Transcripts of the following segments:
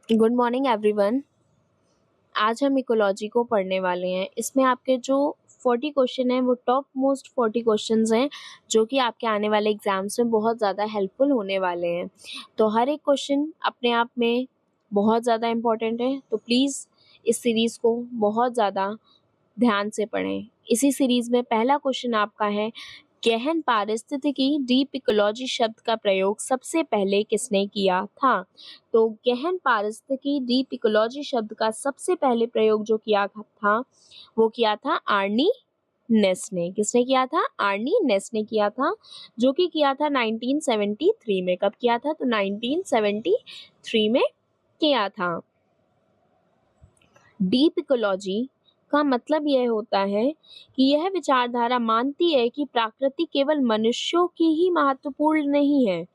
Good morning everyone. आज हम ecology को पढ़ने वाले हैं। इसमें आपके जो 40 क्वेश्चन हैं वो टॉप मोस्ट 40 क्वेश्चंस हैं जो कि आपके आने वाले एग्जाम्स में बहुत ज़्यादा हेल्पफुल होने वाले हैं। तो हर एक क्वेश्चन अपने आप में बहुत ज़्यादा इम्पोर्टेंट है, तो प्लीज़ इस सीरीज़ को बहुत ज़्यादा ध्यान से पढ़ें। इसी सीरीज़ में पहला क्वेश्चन आपका है, गहन पारिस्थितिकी डीप इकोलॉजी शब्द का प्रयोग सबसे पहले किसने किया था? तो गहन पारिस्थितिकी डीप इकोलॉजी शब्द का सबसे पहले प्रयोग जो किया था वो किया था आर्नी नेस ने। किसने किया था? आर्नी नेस ने किया था, जो कि किया था 1973 में। कब किया था? तो 1973 में किया था। डीप इकोलॉजी का मतलब यह होता है कि यह विचारधारा मानती है कि प्रकृति केवल मनुष्यों की ही महत्वपूर्ण नहीं है,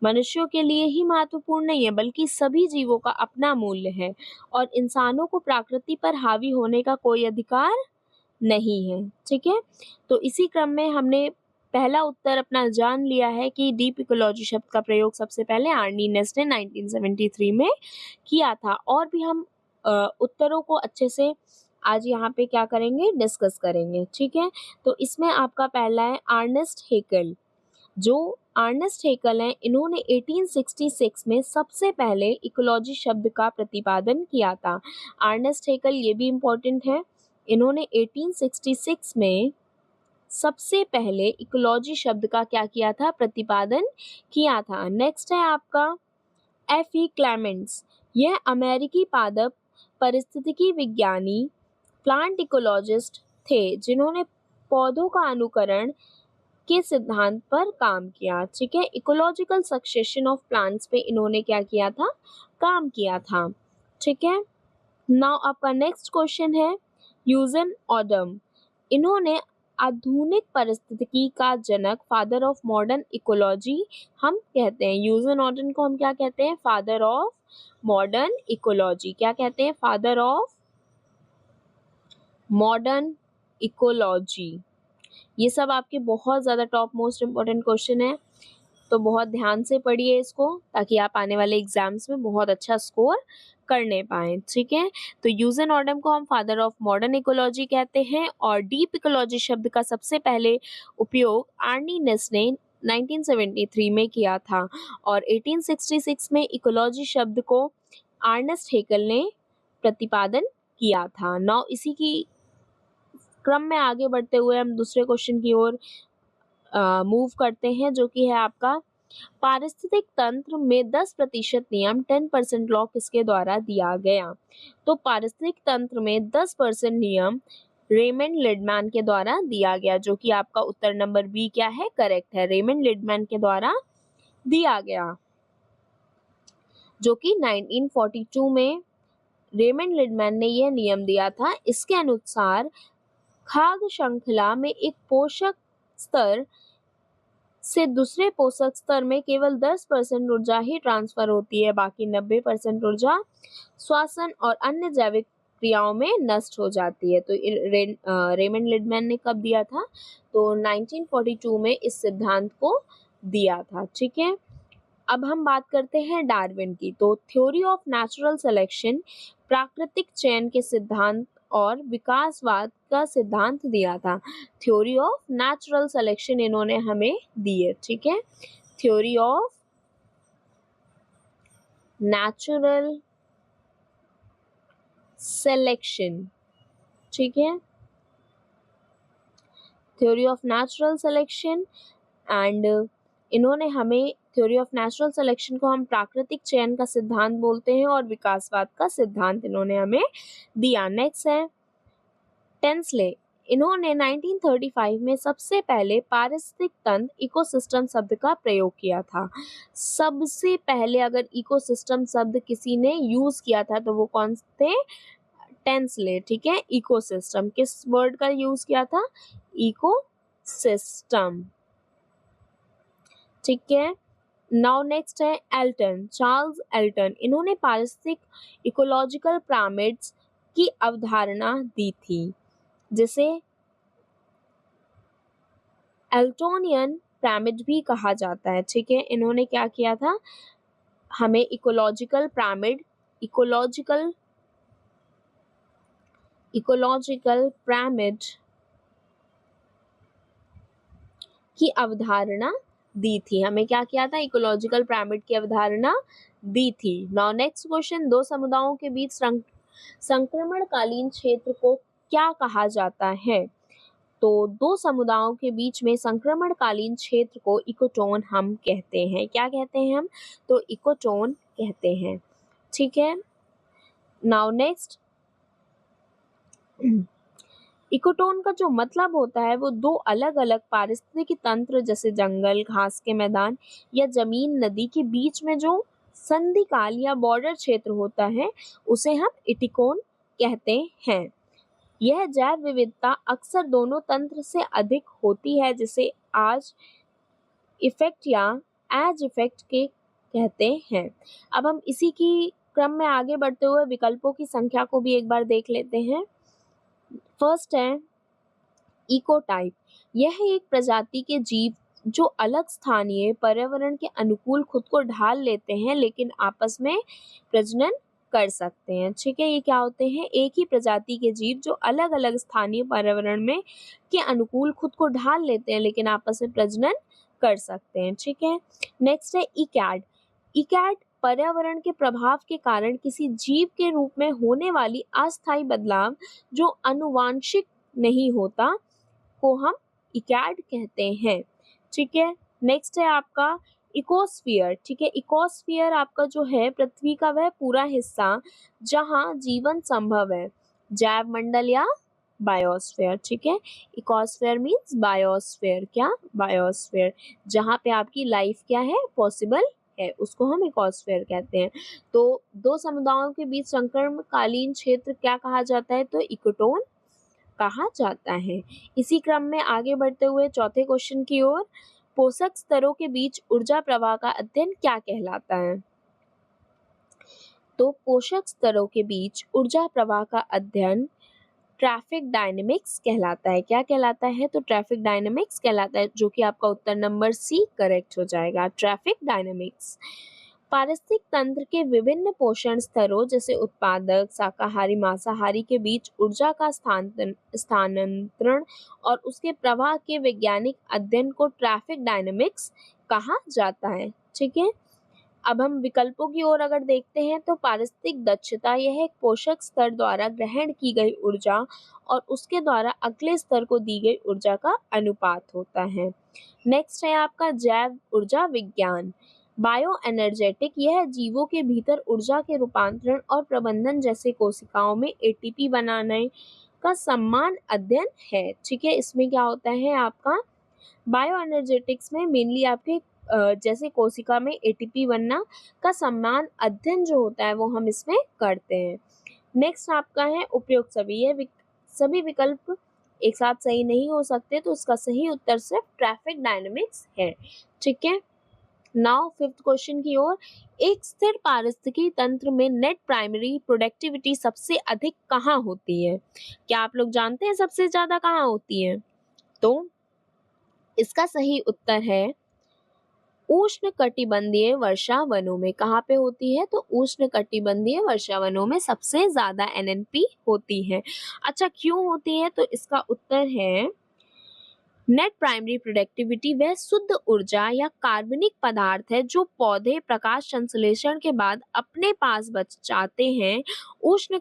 मनुष्यों के लिए ही महत्वपूर्ण नहीं है, बल्कि सभी जीवों का अपना मूल्य है और इंसानों को प्रकृति पर हावी होने का कोई अधिकार नहीं है। ठीक है, तो इसी क्रम में हमने पहला उत्तर अपना जान लिया है कि डीप इकोलॉजी शब्द का प्रयोग सबसे पहले आर्नी नेस ने 1973 में किया था। और भी हम उत्तरों को अच्छे से आज यहाँ पे क्या करेंगे, डिस्कस करेंगे। ठीक है, तो इसमें आपका पहला है अर्नेस्ट हेकल। जो अर्नेस्ट हेकल हैं, इन्होंने 1866 में सबसे पहले इकोलॉजी शब्द का प्रतिपादन किया था। अर्नेस्ट हेकल, ये भी इम्पोर्टेंट है, इन्होंने 1866 में सबसे पहले इकोलॉजी शब्द का क्या किया था? प्रतिपादन किया था। नेक्स्ट है आपका F.E. क्लेमेंट्स। यह अमेरिकी पादप पारिस्थितिकी विज्ञानी, प्लांट इकोलॉजिस्ट थे, जिन्होंने पौधों का अनुकरण के सिद्धांत पर काम किया। ठीक है, इकोलॉजिकल सक्सेशन ऑफ प्लांट्स पे इन्होंने क्या किया था? काम किया था। ठीक है, नाउ आपका नेक्स्ट क्वेश्चन है यूजन ऑडम। इन्होंने आधुनिक पारिस्थितिकी का जनक, फादर ऑफ मॉडर्न इकोलॉजी हम कहते हैं। यूजन ऑडम को हम क्या कहते हैं? Father of modern ecology. क्या कहते हैं? Father of modern ecology. ये सब आपके बहुत ज़्यादा टॉप मोस्ट इम्पोर्टेंट क्वेश्चन है, तो बहुत ध्यान से पढ़िए इसको, ताकि आप आने वाले एग्जाम्स में बहुत अच्छा स्कोर करने पाएँ। ठीक है, तो यूजन ऑडम को हम फादर ऑफ मॉडर्न इकोलॉजी कहते हैं और डीप इकोलॉजी शब्द का सबसे पहले उपयोग आर्नी नेस ने 1973 में किया था और 1866 में इकोलॉजी शब्द को अर्नेस्ट हेकल ने प्रतिपादन किया था। नाउ इसी की क्रम में आगे बढ़ते हुए हम दूसरे क्वेश्चन की ओर मूव करते हैं, जो कि है आपका पारिस्थितिक तंत्र में 10% नियम 10% लॉ किसके द्वारा दिया गया? तो पारिस्थितिक तंत्र में 10% नियम रेमंड लिडमैन के द्वारा दिया गया, जो कि आपका उत्तर नंबर बी क्या है? करेक्ट है, रेमंड लिडमैन के द्वारा दिया गया, जो कि 1942 में रेमंड लिडमैन ने यह नियम दिया था। इसके अनुसार खाद्य श्रृंखला में एक पोषक स्तर से दूसरे पोषक स्तर में केवल 10% ऊर्जा ही ट्रांसफर होती है, बाकी 90% ऊर्जा श्वसन और अन्य जैविक क्रियाओं में नष्ट हो जाती है। तो रेमंड लिडमैन ने कब दिया था? तो 1942 में इस सिद्धांत को दिया था। ठीक है, अब हम बात करते हैं डार्विन की। तो थ्योरी ऑफ नेचुरल सिलेक्शन, प्राकृतिक चयन के सिद्धांत और विकासवाद का सिद्धांत दिया था। थ्योरी ऑफ नेचुरल सिलेक्शन इन्होंने हमें दी है। ठीक है, थ्योरी ऑफ नेचुरल सिलेक्शन। ठीक है, theory of natural selection, and इन्होंने हमें थ्योरी ऑफ नेचुरल सिलेक्शन को हम प्राकृतिक चयन का सिद्धांत बोलते हैं और विकासवाद का सिद्धांत इन्होंने हमें दिया। नेक्स्ट है टेंसले। इन्होंने 1935 में सबसे पहले पारिस्थितिक तंत्र इकोसिस्टम शब्द का प्रयोग किया था। सबसे पहले अगर इकोसिस्टम शब्द किसी ने यूज किया था तो वो कौन थे? टेंसले। ठीक है, इकोसिस्टम किस वर्ड का यूज किया था? इकोसिस्टम। ठीक है, नाउ नेक्स्ट है एल्टन, चार्ल्स एल्टन। इन्होंने पारिस्थितिक इकोलॉजिकल पिरामिड्स की अवधारणा दी थी, जिसे एल्टोनियन पिरामिड भी कहा जाता है। ठीक है, इन्होंने क्या किया था? हमें इकोलॉजिकल पिरामिड इकोलॉजिकल पिरामिड की अवधारणा दी थी। हमें क्या किया था? इकोलॉजिकल पिरामिड की अवधारणा दी थी। नाउ नेक्स्ट क्वेश्चन, दो समुदायों के बीच संक्रमणकालीन क्षेत्र को क्या कहा जाता है? तो दो समुदायों के बीच में संक्रमणकालीन क्षेत्र को इकोटोन हम कहते हैं। क्या कहते हैं हम? तो इकोटोन कहते हैं। ठीक है। नाउ नेक्स्ट, इकोटोन का जो मतलब होता है वो दो अलग अलग पारिस्थितिकी तंत्र जैसे जंगल, घास के मैदान या जमीन, नदी के बीच में जो संधिकाल या बॉर्डर क्षेत्र होता है उसे हम इटिकोन कहते हैं। यह जैव विविधता अक्सर दोनों तंत्र से अधिक होती है, जिसे आज इफेक्ट या एज इफेक्ट के कहते हैं। अब हम इसी की क्रम में आगे बढ़ते हुए विकल्पों की संख्या को भी एक बार देख लेते हैं। फर्स्ट है इकोटाइप। यह एक प्रजाति के जीव जो अलग स्थानीय पर्यावरण के अनुकूल खुद को ढाल लेते हैं लेकिन आपस में प्रजनन कर सकते हैं। ठीक है, ये क्या होते हैं? एक ही प्रजाति के जीव जो अलग अलग स्थानीय पर्यावरण में के अनुकूल खुद को ढाल लेते हैं लेकिन आपस में प्रजनन कर सकते हैं। ठीक है। नेक्स्ट है इकैड। इकैड पर्यावरण के प्रभाव के कारण किसी जीव के रूप में होने वाली अस्थायी बदलाव जो अनुवांशिक नहीं होता को हम इकैड कहते हैं। ठीक है। नेक्स्ट है आपका इकोस्फीयर। ठीक है, इकोस्फीयर आपका जो है पृथ्वी का वह पूरा हिस्सा जहां जीवन संभव है, जैव मंडल या बायोस्फीयर। ठीक है, इकोस्फीयर मींस बायोस्फीयर। क्या? बायोस्फीयर, जहां पे आपकी लाइफ क्या है? पॉसिबल है, उसको हम इकोस्फीयर कहते हैं। तो दो समुदायों के बीच संक्रमणकालीन क्षेत्र क्या कहा जाता है? तो इकोटोन कहा जाता है। इसी क्रम में आगे बढ़ते हुए चौथे क्वेश्चन की ओर, पोषक स्तरों के बीच ऊर्जा प्रवाह का अध्ययन क्या कहलाता है? तो पोषक स्तरों के बीच ऊर्जा प्रवाह का अध्ययन ट्रैफिक डायनेमिक्स कहलाता है। क्या कहलाता है? तो ट्रैफिक डायनेमिक्स कहलाता है, जो कि आपका उत्तर नंबर सी करेक्ट हो जाएगा, ट्रैफिक डायनेमिक्स। पारिस्थितिक तंत्र के विभिन्न पोषण स्तरों जैसे उत्पादक, शाकाहारी, मांसाहारी के बीच ऊर्जा का स्थानांतरण और उसके प्रवाह के वैज्ञानिक अध्ययन को ट्रैफिक डायनेमिक्स कहा जाता है। ठीक है। अब हम विकल्पों की ओर अगर देखते हैं तो पारिस्थितिक दक्षता, यह एक पोषक स्तर द्वारा ग्रहण की गई ऊर्जा और उसके द्वारा अगले स्तर को दी गई ऊर्जा का अनुपात होता है। नेक्स्ट है आपका जैव ऊर्जा विज्ञान। बायो एनर्जेटिक, यह जीवों के भीतर ऊर्जा के रूपांतरण और प्रबंधन जैसे कोशिकाओं में एटीपी बनाने का समान अध्ययन है। ठीक है, इसमें क्या होता है आपका बायो एनर्जेटिक्स में मेनली आपके जैसे कोशिका में एटीपी बनना का समान अध्ययन जो होता है वो हम इसमें करते हैं। नेक्स्ट आपका है उपयुक्त सभी। ये सभी विकल्प एक साथ सही नहीं हो सकते, तो उसका सही उत्तर सिर्फ ट्रैफिक डायनेमिक्स है। ठीक है। नाउ फिफ्थ क्वेश्चन की ओर, एक स्थिर पारिस्थितिकी तंत्र में नेट प्राइमरी प्रोडक्टिविटी सबसे अधिक कहाँ होती है? क्या आप लोग जानते हैं सबसे ज्यादा कहाँ होती है? तो इसका सही उत्तर है उष्ण कटिबंधीय वर्षा वनों में। कहाँ पे होती है? तो उष्ण कटिबंधीय वर्षा वनों में सबसे ज्यादा एनएनपी होती है। अच्छा, क्यों होती है? तो इसका उत्तर है नेट प्राइमरी प्रोडक्टिविटी वह शुद्ध ऊर्जा या कार्बनिक पदार्थ है जो पौधे प्रकाश संश्लेषण के बाद अपने पास बचाते हैं। उष्ण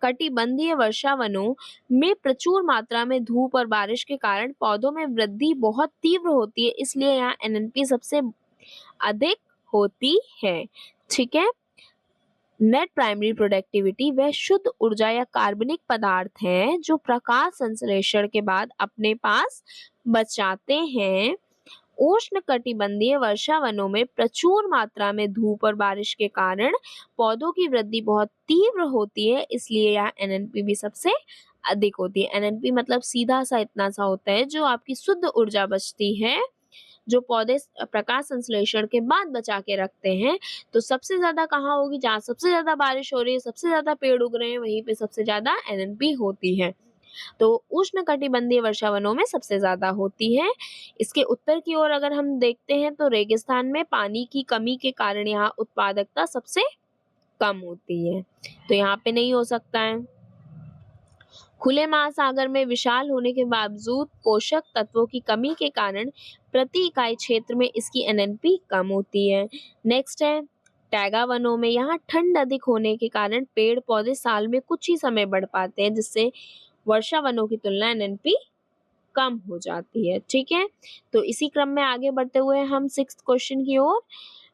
कटिबंधीय वर्षा वनों में प्रचुर मात्रा में धूप और बारिश के कारण पौधों में वृद्धि बहुत तीव्र होती है, इसलिए यहाँ एनएनपी सबसे अधिक होती है। ठीक है। नेट प्राइमरी प्रोडक्टिविटी वह शुद्ध ऊर्जा या कार्बनिक पदार्थ है जो प्रकाश संश्लेषण के बाद अपने पास बचाते हैं। उष्ण कटिबंधीय वर्षा वनों में प्रचुर मात्रा में धूप और बारिश के कारण पौधों की वृद्धि बहुत तीव्र होती है, इसलिए यहाँ एनएनपी भी सबसे अधिक होती है। एनएनपी मतलब सीधा सा इतना सा होता है जो आपकी शुद्ध ऊर्जा बचती है, जो पौधे प्रकाश संश्लेषण के बाद बचा के रखते हैं। तो सबसे ज्यादा कहाँ होगी? जहाँ सबसे ज्यादा बारिश हो रही है, सबसे ज्यादा पेड़ उग रहे हैं, वहीं पे सबसे ज्यादा एनएनपी होती है। तो उष्ण कटिबंधीय वर्षा वनों में सबसे ज्यादा होती है। इसके उत्तर की ओर अगर हम देखते हैं तो रेगिस्तान में पानी की कमी के कारण यहाँ उत्पादकता सबसे कम होती है, तो यहाँ पे नहीं हो सकता है। खुले महासागर में विशाल होने के बावजूद पोषक तत्वों की कमी के कारण प्रति इकाई क्षेत्र में इसकी एनएनपी कम होती है। नेक्स्ट है टैगा वनों में, यहाँ ठंड अधिक होने के कारण पेड़ पौधे साल में कुछ ही समय बढ़ पाते हैं, जिससे वर्षा वनों की तुलना एनएनपी कम हो जाती है। ठीक है, तो इसी क्रम में आगे बढ़ते हुए हम 6th क्वेश्चन की ओर।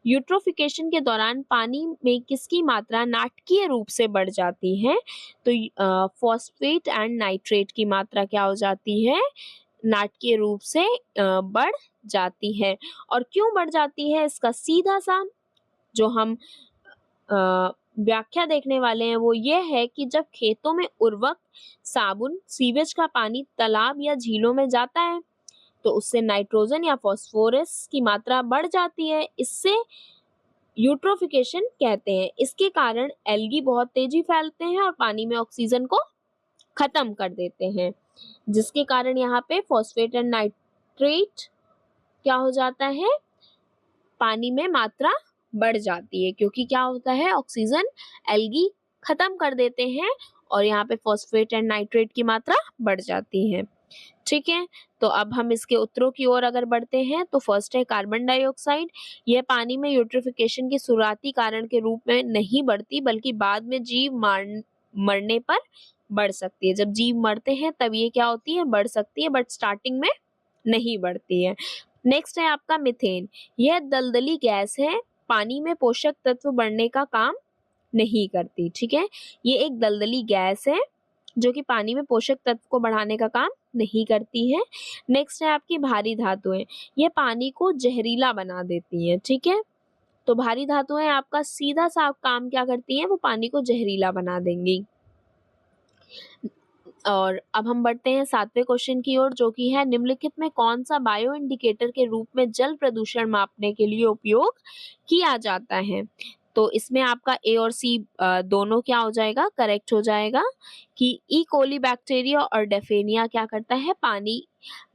यूट्रोफिकेशन के दौरान पानी में किसकी मात्रा नाटकीय रूप से बढ़ जाती है? तो फॉस्फेट एंड नाइट्रेट की मात्रा क्या हो जाती है? नाटकीय रूप से बढ़ जाती है। और क्यों बढ़ जाती है, इसका सीधा सा जो हम व्याख्या देखने वाले हैं वो ये है कि जब खेतों में उर्वरक, साबुन, सीवेज का पानी तालाब या झीलों में जाता है तो उससे नाइट्रोजन या फास्फोरस की मात्रा बढ़ जाती है। इससे यूट्रोफिकेशन कहते हैं। इसके कारण एल्गी बहुत तेजी फैलते हैं और पानी में ऑक्सीजन को खत्म कर देते हैं, जिसके कारण यहाँ पे फॉस्फेट एंड नाइट्रेट क्या हो जाता है, पानी में मात्रा बढ़ जाती है, क्योंकि क्या होता है ऑक्सीजन एल्गी खत्म कर देते हैं और यहाँ पे फॉस्फेट एंड नाइट्रेट की मात्रा बढ़ जाती है। ठीक है, तो अब हम इसके उत्तरों की ओर अगर बढ़ते हैं तो फर्स्ट है कार्बन डाइऑक्साइड। यह पानी में यूट्रोफिकेशन के शुरुआती कारण के रूप में नहीं बढ़ती, बल्कि बाद में जीव मरने पर बढ़ सकती है। जब जीव मरते हैं तब ये क्या होती है, बढ़ सकती है, बट स्टार्टिंग में नहीं बढ़ती है। नेक्स्ट है आपका मीथेन। यह दलदली गैस है, पानी में पोषक तत्व बढ़ने का काम नहीं करती। ठीक है, ये एक दलदली गैस है जो कि पानी में पोषक तत्व को बढ़ाने का काम नहीं करती है। नेक्स्ट है आपकी भारी धातुएं। ये पानी को जहरीला बना देती हैं। ठीक है, तो भारी धातुएं आपका सीधा सा काम क्या करती हैं, वो पानी को जहरीला बना देंगी। और अब हम बढ़ते हैं 7वें क्वेश्चन की ओर, जो कि है निम्नलिखित में कौन सा बायो इंडिकेटर के रूप में जल प्रदूषण मापने के लिए उपयोग किया जाता है? तो इसमें आपका ए और सी दोनों क्या हो जाएगा, करेक्ट हो जाएगा कि ई कोली बैक्टीरिया और डेफेनिया क्या करता है, पानी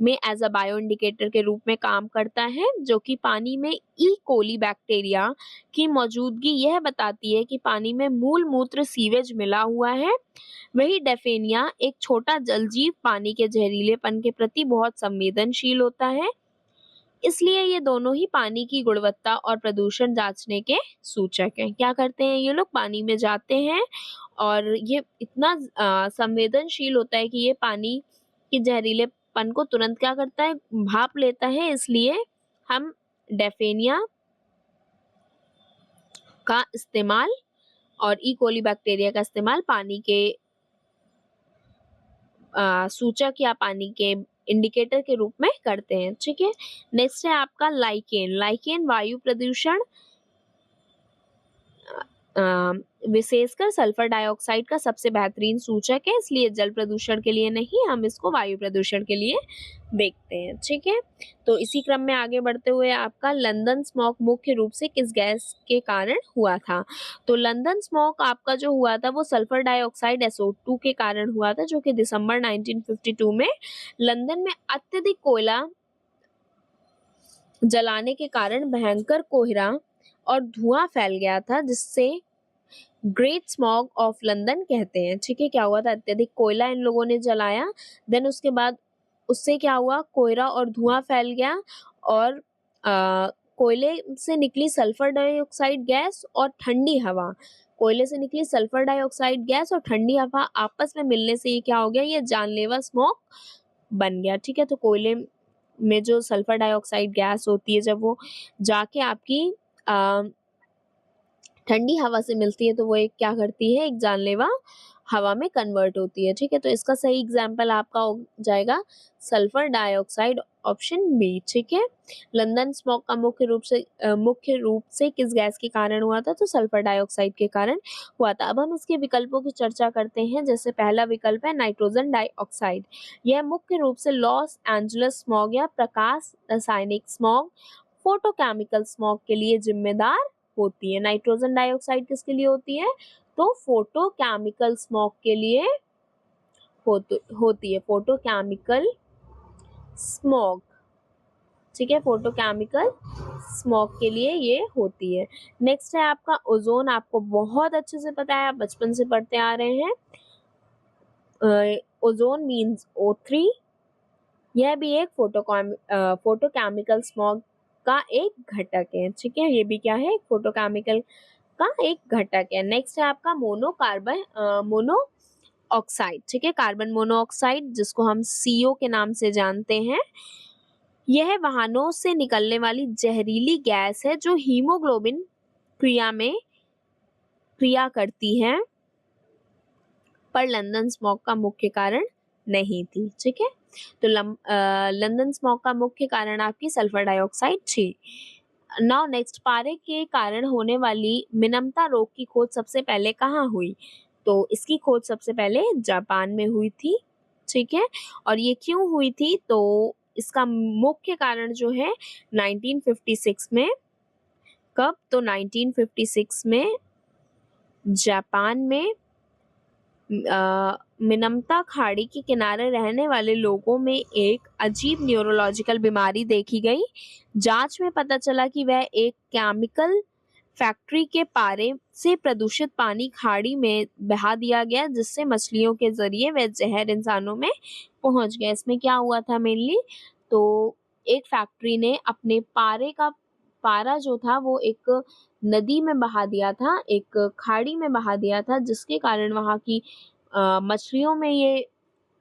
में एज अ बायो इंडिकेटर के रूप में काम करता है, जो कि पानी में ई कोली बैक्टीरिया की मौजूदगी यह बताती है कि पानी में मूल मूत्र सीवेज मिला हुआ है। वही डेफेनिया एक छोटा जलजीव पानी के जहरीलेपन के प्रति बहुत संवेदनशील होता है, इसलिए ये दोनों ही पानी की गुणवत्ता और प्रदूषण जांचने के सूचक हैं। क्या करते हैं ये लोग, पानी में जाते हैं और ये इतना संवेदनशील होता है कि ये पानी के जहरीलेपन को तुरंत क्या करता है, भाप लेता है, इसलिए हम डेफेनिया का इस्तेमाल और ई कोली बैक्टीरिया का इस्तेमाल पानी के सूचक या पानी के इंडिकेटर के रूप में करते हैं। ठीक है, नेक्स्ट है आपका लाइकेन। लाइकेन वायु प्रदूषण विशेषकर सल्फर डाइऑक्साइड का सबसे बेहतरीन सूचक है, इसलिए जल प्रदूषण के लिए नहीं, हम इसको वायु प्रदूषण के लिए देखते हैं। ठीक है, तो इसी क्रम में आगे बढ़ते हुए आपका लंदन स्मॉग मुख्य रूप से किस गैस के कारण हुआ था? तो लंदन स्मॉग आपका जो हुआ था वो सल्फर डाइऑक्साइड SO2 के कारण हुआ था, जो कि दिसंबर 1952 में लंदन में अत्यधिक कोयला जलाने के कारण भयंकर कोहरा और धुआं फैल गया था, जिससे ग्रेट स्मॉग ऑफ लंदन कहते हैं। ठीक है, क्या हुआ था, अत्यधिक कोयला इन लोगों ने जलाया, देन उसके बाद उससे क्या हुआ, कोयला और धुआं फैल गया और कोयले से निकली सल्फर डाइऑक्साइड गैस और ठंडी हवा, कोयले से निकली सल्फर डाइऑक्साइड गैस और ठंडी हवा आपस में मिलने से ये क्या हो गया, ये जानलेवा स्मोक बन गया। ठीक है, तो कोयले में जो सल्फर डाइऑक्साइड गैस होती है जब वो जाके आपकी ठंडी हवा से मिलती है तो वो एक क्या करती है, एक जानलेवा हवा में कन्वर्ट होती है। ठीक है, तो इसका सही एग्जाम्पल आपका हो जाएगा सल्फर डाइऑक्साइड, ऑप्शन बी। ठीक है, लंदन स्मॉग का मुख्य रूप से किस गैस के कारण हुआ था, तो सल्फर डाइऑक्साइड के कारण हुआ था। अब हम इसके विकल्पों की चर्चा करते हैं। जैसे पहला विकल्प है नाइट्रोजन डाइऑक्साइड। यह मुख्य रूप से लॉस एंजलस स्मॉग या प्रकाश रासायनिक स्मॉग, फोटोकेमिकल स्मॉग के लिए जिम्मेदार होती है। नाइट्रोजन डाइऑक्साइड किसके लिए होती है, तो फोटोकेमिकल स्मॉग के लिए होती है, फोटोकेमिकल स्मॉग। ठीक है, फोटोकेमिकल स्मॉग के लिए ये होती है। नेक्स्ट है आपका ओजोन। आपको बहुत अच्छे से पता है, आप बचपन से पढ़ते आ रहे हैं। Ozone means O3। यह भी एक फोटोकेमिकल स्मॉग का एक घटक है। ठीक है, ये भी क्या है, फोटोकेमिकल का एक घटक है। नेक्स्ट है आपका मोनो ऑक्साइड। ठीक है, कार्बन मोनोऑक्साइड, जिसको हम CO के नाम से जानते हैं। यह वाहनों से निकलने वाली जहरीली गैस है जो हीमोग्लोबिन क्रिया में क्रिया करती है, पर लंदन स्मॉग का मुख्य कारण नहीं थी। ठीक है, तो लंदन स्मॉग का मुख्य कारण आपकी सल्फर डाइऑक्साइड थी। नाउ नेक्स्ट, पारे के कारण होने वाली मिनमता रोग की खोज सबसे पहले कहाँ हुई? तो इसकी खोज सबसे पहले जापान में हुई थी। ठीक है, और ये क्यों हुई थी? तो इसका मुख्य कारण जो है 1956 में, कब? तो 1956 में जापान में मिनमता खाड़ी के किनारे रहने वाले लोगों में एक अजीब न्यूरोलॉजिकल बीमारी देखी गई। जांच में पता चला कि वह एक केमिकल फैक्ट्री के पारे से प्रदूषित पानी खाड़ी में बहा दिया गया, जिससे मछलियों के जरिए वह जहर इंसानों में पहुंच गया। इसमें क्या हुआ था मेनली? तो एक फैक्ट्री ने अपने पारा जो था वो एक नदी में बहा दिया था, एक खाड़ी में बहा दिया था, जिसके कारण वहाँ की मछलियों में ये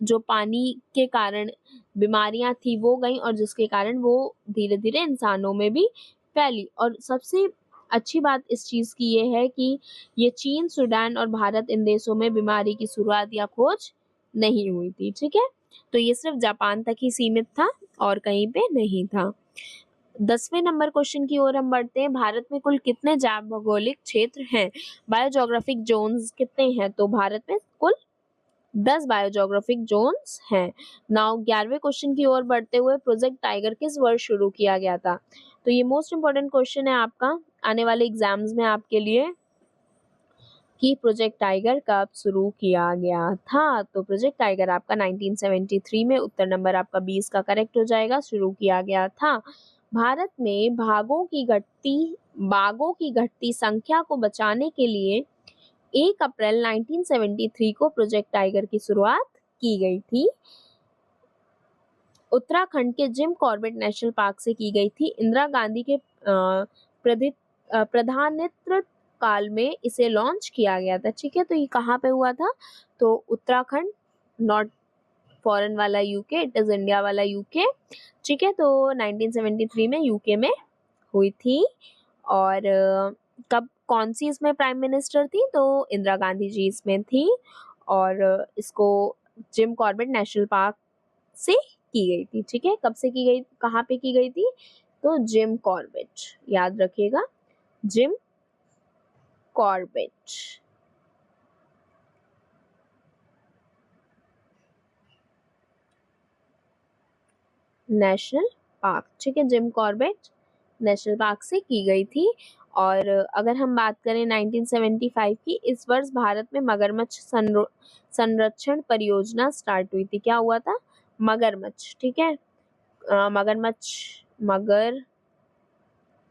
जो पानी के कारण बीमारियां थी वो गई, और जिसके कारण वो धीरे धीरे इंसानों में भी फैली। और सबसे अच्छी बात इस चीज की ये है कि ये चीन, सूडान और भारत, इन देशों में बीमारी की शुरुआत या खोज नहीं हुई थी। ठीक है, तो ये सिर्फ जापान तक ही सीमित था और कहीं पे नहीं था। 10वें नंबर क्वेश्चन की ओर हम बढ़ते हैं। भारत में कुल कितने जैव भौगोलिक क्षेत्र हैं? बायोजोग्राफिक जोन्स कितने हैं? तो भारत में कुल 10 बायोजोग्राफिक जोन्स हैं। नाउ 11वें क्वेश्चन की ओर बढ़ते हुए, प्रोजेक्ट टाइगर किस वर्ष शुरू किया गया था? तो ये मोस्ट इंपोर्टेंट क्वेश्चन है आपका आने वाले एग्जाम्स में आपके लिए, कि प्रोजेक्ट टाइगर कब शुरू किया गया था? तो प्रोजेक्ट टाइगर आपका 1973 में, उत्तर नंबर आपका 20 का करेक्ट हो जाएगा, शुरू किया गया था। भारत में बाघों की घटती संख्या को बचाने के लिए 1 अप्रैल 1973 को प्रोजेक्ट टाइगर की शुरुआत की गई थी। उत्तराखंड के जिम कॉर्बेट नेशनल पार्क से की गई थी। इंदिरा गांधी के प्रधानत्व काल में इसे लॉन्च किया गया था। ठीक है, तो ये कहाँ पे हुआ था? तो उत्तराखंड, नॉट फॉरेन वाला यूके, इट इज इंडिया वाला यूके। ठीक है, तो 1973 में यूके में हुई थी। और कब, कौन सी इसमें प्राइम मिनिस्टर थी? तो इंदिरा गांधी जी इसमें थी। और इसको जिम कॉर्बेट नेशनल पार्क से की गई थी। ठीक है, कब से की गई, कहाँ पे की गई थी? तो जिम कॉर्बेट, याद रखिएगा, जिम कॉर्बेट नेशनल पार्क। ठीक है, जिम कॉर्बेट नेशनल पार्क से की गई थी। और अगर हम बात करें 1975 की, इस वर्ष भारत में मगरमच्छ संरक्षण परियोजना स्टार्ट हुई थी। क्या हुआ था? मगरमच्छ। ठीक है, मगर,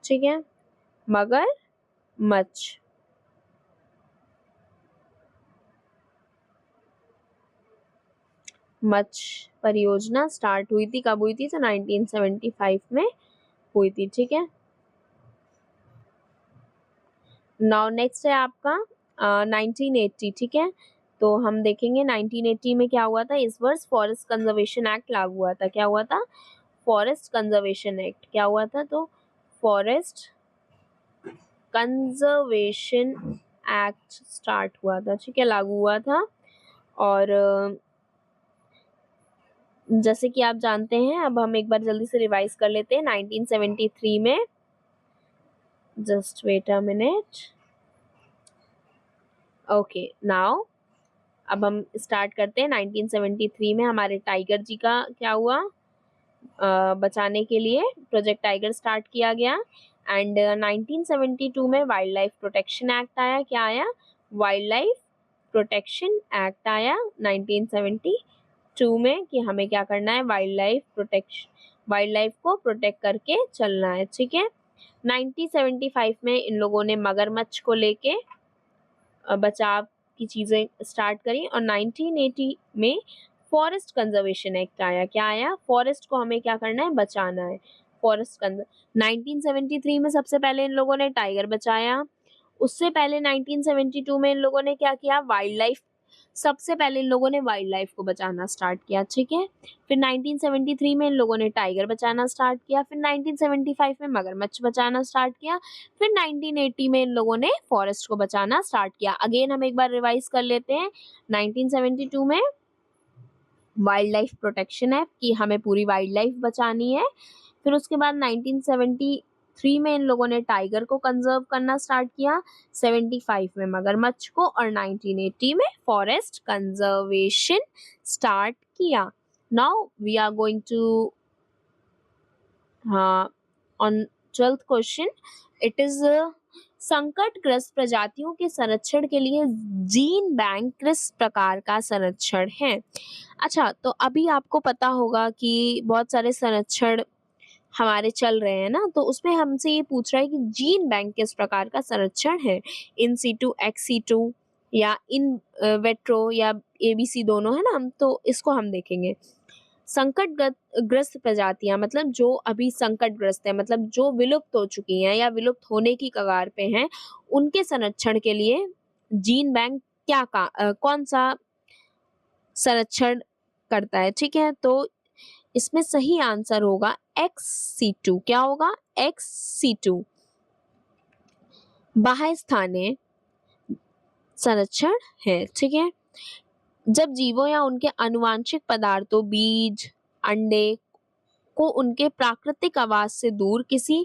ठीक है, मगरमच्छ परियोजना स्टार्ट हुई थी। कब हुई थी? तो 1975 में हुई थी। ठीक है, नाउ नेक्स्ट है आपका 1980। ठीक है, तो हम देखेंगे 1980 में क्या हुआ था। इस वर्ष फॉरेस्ट कंजर्वेशन एक्ट लागू हुआ था। क्या हुआ था? Forest conservation act. क्या हुआ था? तो फॉरेस्ट कंजर्वेशन एक्ट स्टार्ट हुआ था। ठीक है, लागू हुआ था। और जैसे कि आप जानते हैं, अब हम एक बार जल्दी से रिवाइज कर लेते हैं। 1973 में, just wait a minute, okay, now अब हम स्टार्ट करते हैं। 1973 में हमारे टाइगर जी का क्या हुआ? बचाने के लिए प्रोजेक्ट टाइगर स्टार्ट किया गया। एंड 1972 में वाइल्ड लाइफ प्रोटेक्शन एक्ट आया। क्या आया? वाइल्ड लाइफ प्रोटेक्शन एक्ट आया 1972 में, कि हमें क्या करना है, वाइल्ड लाइफ को प्रोटेक्ट करके चलना है, ठीक है। 1975 में इन लोगों ने मगरमच्छ को लेके बचाव की चीजें स्टार्ट करी और 1980 में फॉरेस्ट कंजर्वेशन एक्ट आया। क्या आया? फॉरेस्ट को हमें क्या करना है? बचाना है। फॉरेस्ट 1973 में सबसे पहले इन लोगों ने टाइगर बचाया। उससे पहले 1972 में इन लोगों ने क्या किया? वाइल्ड लाइफ, सबसे पहले इन लोगों ने वाइल्ड लाइफ को बचाना स्टार्ट किया, ठीक है। फिर 1973 में इन लोगों ने टाइगर बचाना स्टार्ट किया। फिर 1975 में मगरमच्छ बचाना स्टार्ट किया। फिर 1980 में इन लोगों ने फॉरेस्ट को बचाना स्टार्ट किया। अगेन हम एक बार रिवाइज कर लेते हैं। 1972 में वाइल्ड लाइफ प्रोटेक्शन एक्ट कि हमें पूरी वाइल्ड लाइफ बचानी है। फिर उसके बाद 1973 में इन लोगों ने टाइगर को कंजर्व करना स्टार्ट किया, 75 में मगरमच्छ को और 1980 में फॉरेस्ट कंजर्वेशन स्टार्ट किया। Now we are going to on 12th question. It is संकटग्रस्त प्रजातियों के संरक्षण के लिए जीन बैंक किस प्रकार का संरक्षण है? अच्छा, तो अभी आपको पता होगा कि बहुत सारे संरक्षण हमारे चल रहे हैं ना, तो उसमें हमसे ये पूछ रहा है कि जीन बैंक किस प्रकार का संरक्षण है, इन सीटू, एक्स सीटू या इन वेट्रो या एबीसी दोनों है ना, हम तो इसको हम देखेंगे। संकटग्रस्त प्रजातियां मतलब जो अभी संकटग्रस्त है, मतलब जो विलुप्त हो चुकी हैं या विलुप्त होने की कगार पे हैं, उनके संरक्षण के लिए जीन बैंक कौन सा संरक्षण करता है, ठीक है। तो इसमें सही आंसर होगा एक्स सीटू। क्या होगा? एक्स सीटू, बाह्य स्थानीय संरक्षण है, ठीक है। जब जीवों या उनके आनुवांशिक पदार्थों, बीज, अंडे को उनके प्राकृतिक आवास से दूर किसी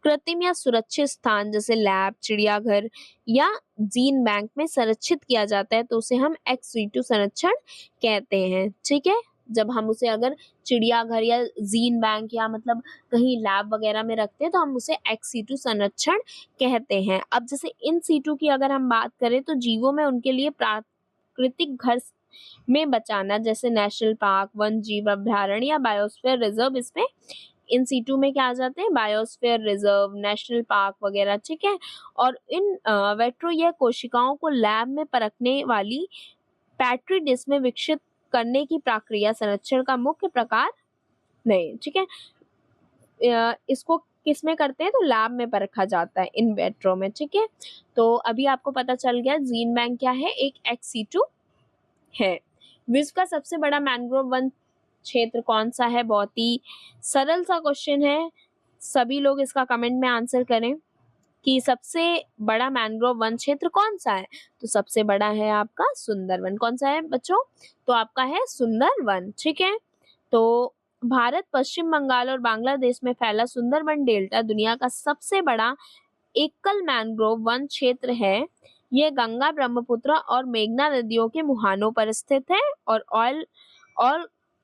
कृत्रिम या सुरक्षित स्थान जैसे लैब, चिड़ियाघर या जीन बैंक में संरक्षित किया जाता है, तो उसे हम एक्स सीटू संरक्षण कहते हैं, ठीक है। जब हम उसे अगर चिड़ियाघर या जीन बैंक या मतलब कहीं लैब वगैरह में रखते हैं तो हम उसे एक्स सीटू संरक्षण कहते हैं। अब जैसे इन सीटू की अगर हम बात करें तो जीवों में उनके लिए प्राकृतिक घर में बचाना, जैसे नेशनल पार्क, वन जीव अभ्यारण्य या बायोस्फीयर रिजर्व, इसमें इन सीटू में क्या आ जाते हैं? बायोस्फीयर रिजर्व, नेशनल पार्क वगैरह, ठीक है। और इन वेट्रो या कोशिकाओं को लैब में परखने वाली पैट्री डिश में विकसित करने की प्रक्रिया संरक्षण का मुख्य प्रकार नहीं, ठीक है। इसको किस में करते हैं? तो लैब में परखा जाता है इन वेट्रो में, ठीक है। तो अभी आपको पता चल गया जीन बैंक क्या है, एक एक्स सीटू है। विश्व का सबसे बड़ा मैंग्रोव वन क्षेत्र कौन सा है? बहुत ही सरल सा क्वेश्चन है, सभी लोग इसका कमेंट में आंसर करें कि सबसे बड़ा मैंग्रोव वन क्षेत्र कौन सा है। तो सबसे बड़ा है आपका सुंदरवन। कौन सा है बच्चों? तो आपका है सुंदरवन, ठीक है। तो भारत, पश्चिम बंगाल और बांग्लादेश में फैला सुंदरवन डेल्टा दुनिया का सबसे बड़ा एकल मैंग्रोव वन क्षेत्र है। ये गंगा, ब्रह्मपुत्र और मेघना नदियों के मुहानों पर स्थित है और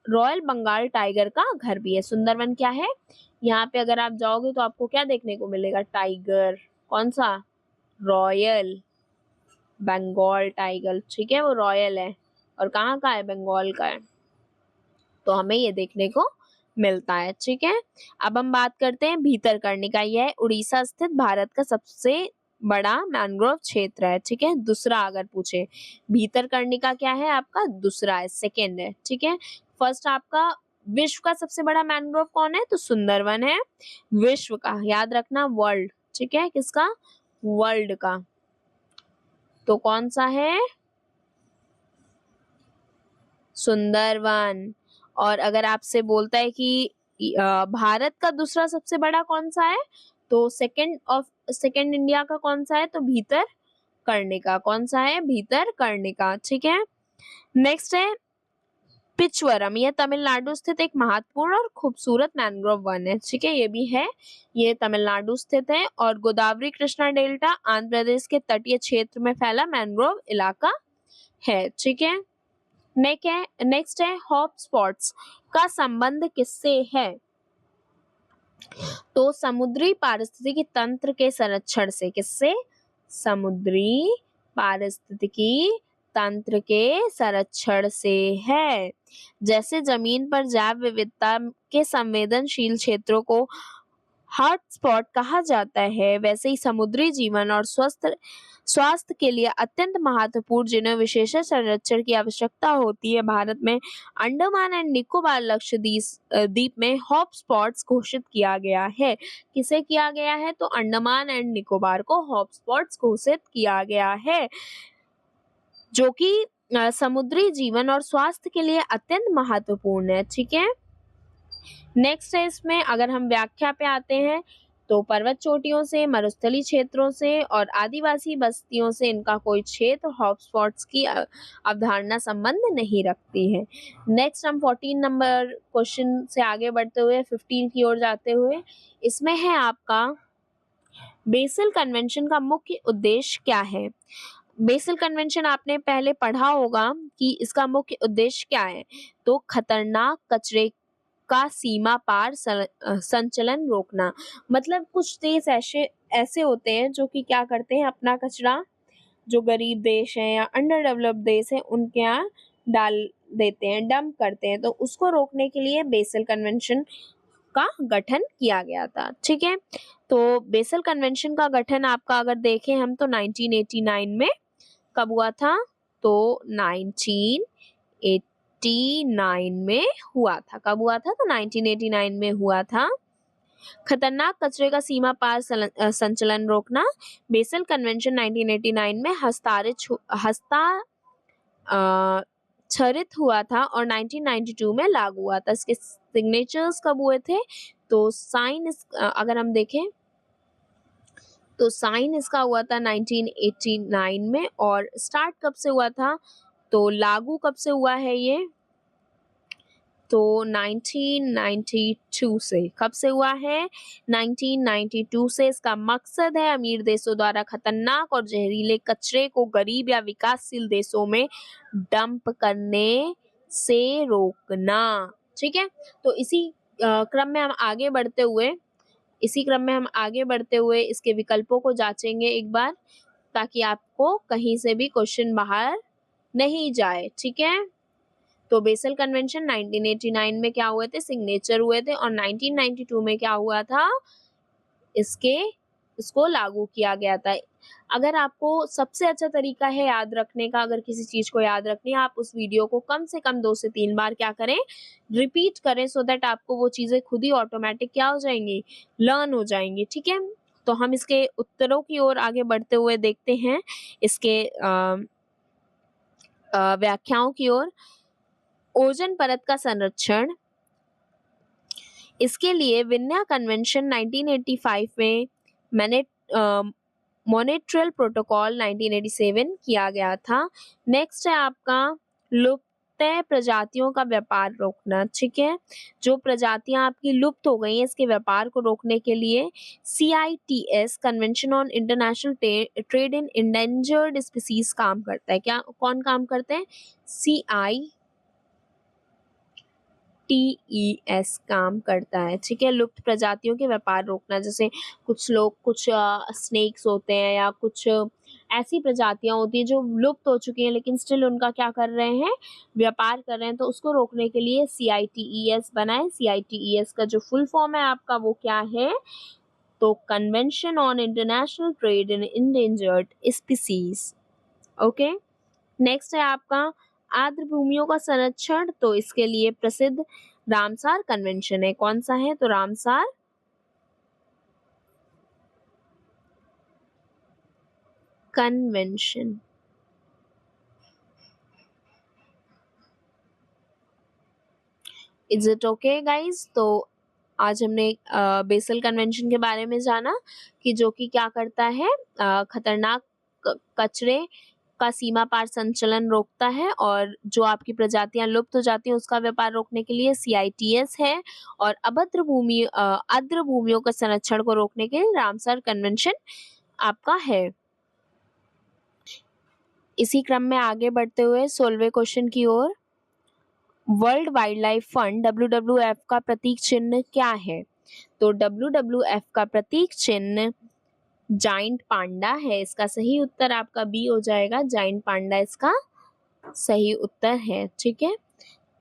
रॉयल बंगाल टाइगर का घर भी है। सुंदरवन क्या है? यहाँ पे अगर आप जाओगे तो आपको क्या देखने को मिलेगा? टाइगर। कौन सा? रॉयल बंगाल टाइगर, ठीक है, वो रॉयल है और कहाँ का है? बंगाल का है, तो हमें ये देखने को मिलता है, ठीक है। अब हम बात करते हैं भीतरकर्णिका। यह उड़ीसा स्थित भारत का सबसे बड़ा मैंग्रोव क्षेत्र है, ठीक है। दूसरा अगर पूछे भीतरकर्णिका क्या है आपका? दूसरा है, सेकेंड है, ठीक है। फर्स्ट आपका विश्व का सबसे बड़ा मैंग्रोव कौन है? तो सुंदरवन है। विश्व का याद रखना, वर्ल्ड, ठीक है। किसका? वर्ल्ड का। तो कौन सा है? सुंदरवन। और अगर आपसे बोलता है कि भारत का दूसरा सबसे बड़ा कौन सा है, तो सेकंड इंडिया का कौन सा है? तो भीतरकर्णिका। कौन सा है? भीतरकर्णिका, ठीक है। नेक्स्ट है पिचवरम। यह तमिलनाडु स्थित एक महत्वपूर्ण और खूबसूरत मैंग्रोव वन है, ठीक है, ये भी है, ये तमिलनाडु स्थित है। और गोदावरी कृष्णा डेल्टा आंध्र प्रदेश के तटीय क्षेत्र में फैला मैंग्रोव इलाका है, ठीक है। नेक्स्ट है हॉट स्पॉट्स का संबंध किससे है? तो समुद्री पारिस्थितिकी तंत्र के संरक्षण से। किससे? समुद्री पारिस्थितिकी तंत्र के संरक्षण से है। जैसे जमीन पर जैव विविधता के संवेदनशील क्षेत्रों को हॉटस्पॉट कहा जाता है, वैसे ही समुद्री जीवन और स्वास्थ्य के लिए अत्यंत महत्वपूर्ण जिन्हें विशेष संरक्षण की आवश्यकता होती है। भारत में अंडमान एंड निकोबार द्वीप में हॉटस्पॉट्स घोषित किया गया है। किसे किया गया है? तो अंडमान एंड निकोबार को हॉटस्पॉट्स घोषित किया गया है, जो कि समुद्री जीवन और स्वास्थ्य के लिए अत्यंत महत्वपूर्ण है। ठीक है, नेक्स्ट है इसमें अगर हम व्याख्या पे आते हैं तो पर्वत चोटियों से, मरुस्थलीय क्षेत्रों से और आदिवासी बस्तियों से इनका कोई क्षेत्र हॉटस्पॉट्स की अवधारणा संबंध नहीं रखती है। नेक्स्ट हम 14 नंबर क्वेश्चन से आगे बढ़ते हुए 15 की ओर जाते हुए, इसमें है आपका बेसल कन्वेंशन का मुख्य उद्देश्य क्या है। बेसल कन्वेंशन आपने पहले पढ़ा होगा कि इसका मुख्य उद्देश्य क्या है, तो खतरनाक कचरे का सीमा पार संचलन रोकना। मतलब कुछ देश ऐसे होते हैं जो कि क्या करते हैं, अपना कचरा जो गरीब देश है या अंडर डेवलप्ड देश है उनके यहाँ डाल देते हैं, डंप करते हैं, तो उसको रोकने के लिए बेसल कन्वेंशन का गठन किया गया था। ठीक है, तो बेसल कन्वेंशन का गठन आपका अगर देखें हम तो 1989 में कब हुआ था, तो 1989 में हुआ था। कब हुआ था? तो 1989 में हुआ था। खतरनाक कचरे का सीमा पार संचलन रोकना बेसल कन्वेंशन 1989 में हस्ताक्षरित हुआ था और 1992 में लागू हुआ था। इसके सिग्नेचर्स कब हुए थे, तो साइन अगर हम देखें तो साइन इसका हुआ था 1989 में, और स्टार्ट कब से हुआ था, तो लागू कब से हुआ है ये, तो 1992 से। कब से हुआ है? 1992 से। इसका मकसद है अमीर देशों द्वारा खतरनाक और जहरीले कचरे को गरीब या विकासशील देशों में डंप करने से रोकना। ठीक है, तो इसी क्रम में हम आगे बढ़ते हुए इसके विकल्पों को जांचेंगे एक बार, ताकि आपको कहीं से भी क्वेश्चन बाहर नहीं जाए। ठीक है, तो बेसल कन्वेंशन 1989 में क्या हुए थे, सिग्नेचर हुए थे, और 1992 में क्या हुआ था, इसको लागू किया गया था। अगर आपको सबसे अच्छा तरीका है याद रखने का, अगर किसी चीज को याद रखनी है, आप उस वीडियो को कम से कम 2 से 3 बार क्या करें, रिपीट करें, सो दैट आपको वो चीजें खुद ही ऑटोमेटिक क्या हो जाएंगी, लर्न हो जाएंगी। ठीक है, तो हम इसके उत्तरों की ओर आगे बढ़ते हुए देखते हैं इसके व्याख्याओं की ओर। ओजोन परत का संरक्षण, इसके लिए वियना कन्वेंशन 1985 में मॉन्ट्रियल प्रोटोकॉल 1987 किया गया था। नेक्स्ट है आपका लुप्त प्रजातियों का व्यापार रोकना। ठीक है, जो प्रजातियां आपकी लुप्त हो गई हैं इसके व्यापार को रोकने के लिए CITES convention on international trade in endangered species काम करता है। क्या कौन काम करते हैं? CITES काम करता है। ठीक है, लुप्त प्रजातियों के व्यापार रोकना, जैसे कुछ लोग कुछ स्नेक्स होते हैं या कुछ ऐसी प्रजातियां होती हैं जो लुप्त हो चुकी हैं लेकिन स्टिल उनका क्या कर रहे हैं, व्यापार कर रहे हैं, तो उसको रोकने के लिए CITES बनाए। CITES का जो फुल फॉर्म है आपका वो क्या है, तो convention on international trade in endangered species. Okay, next है आपका आर्द्र भूमियों का संरक्षण, तो इसके लिए प्रसिद्ध रामसार कन्वेंशन है। कौन सा है, तो Ramsar convention. Is it okay guys? तो आज हमने बेसल कन्वेंशन के बारे में जाना कि जो कि क्या करता है, खतरनाक कचरे का सीमा पार संचलन रोकता है, और जो आपकी प्रजातियां लुप्त हो जाती हैं उसका व्यापार रोकने के लिए CITES है, और आर्द्र भूमियों का संरक्षण को रोकने के लिए रामसर कन्वेंशन आपका है। इसी क्रम में आगे बढ़ते हुए 16वें क्वेश्चन की ओर। World wildlife fund WWF का प्रतीक चिन्ह क्या है, तो WWF का प्रतीक चिन्ह जाइंट पांडा है। इसका सही उत्तर आपका बी हो जाएगा, जाइंट पांडा इसका सही उत्तर है। ठीक है,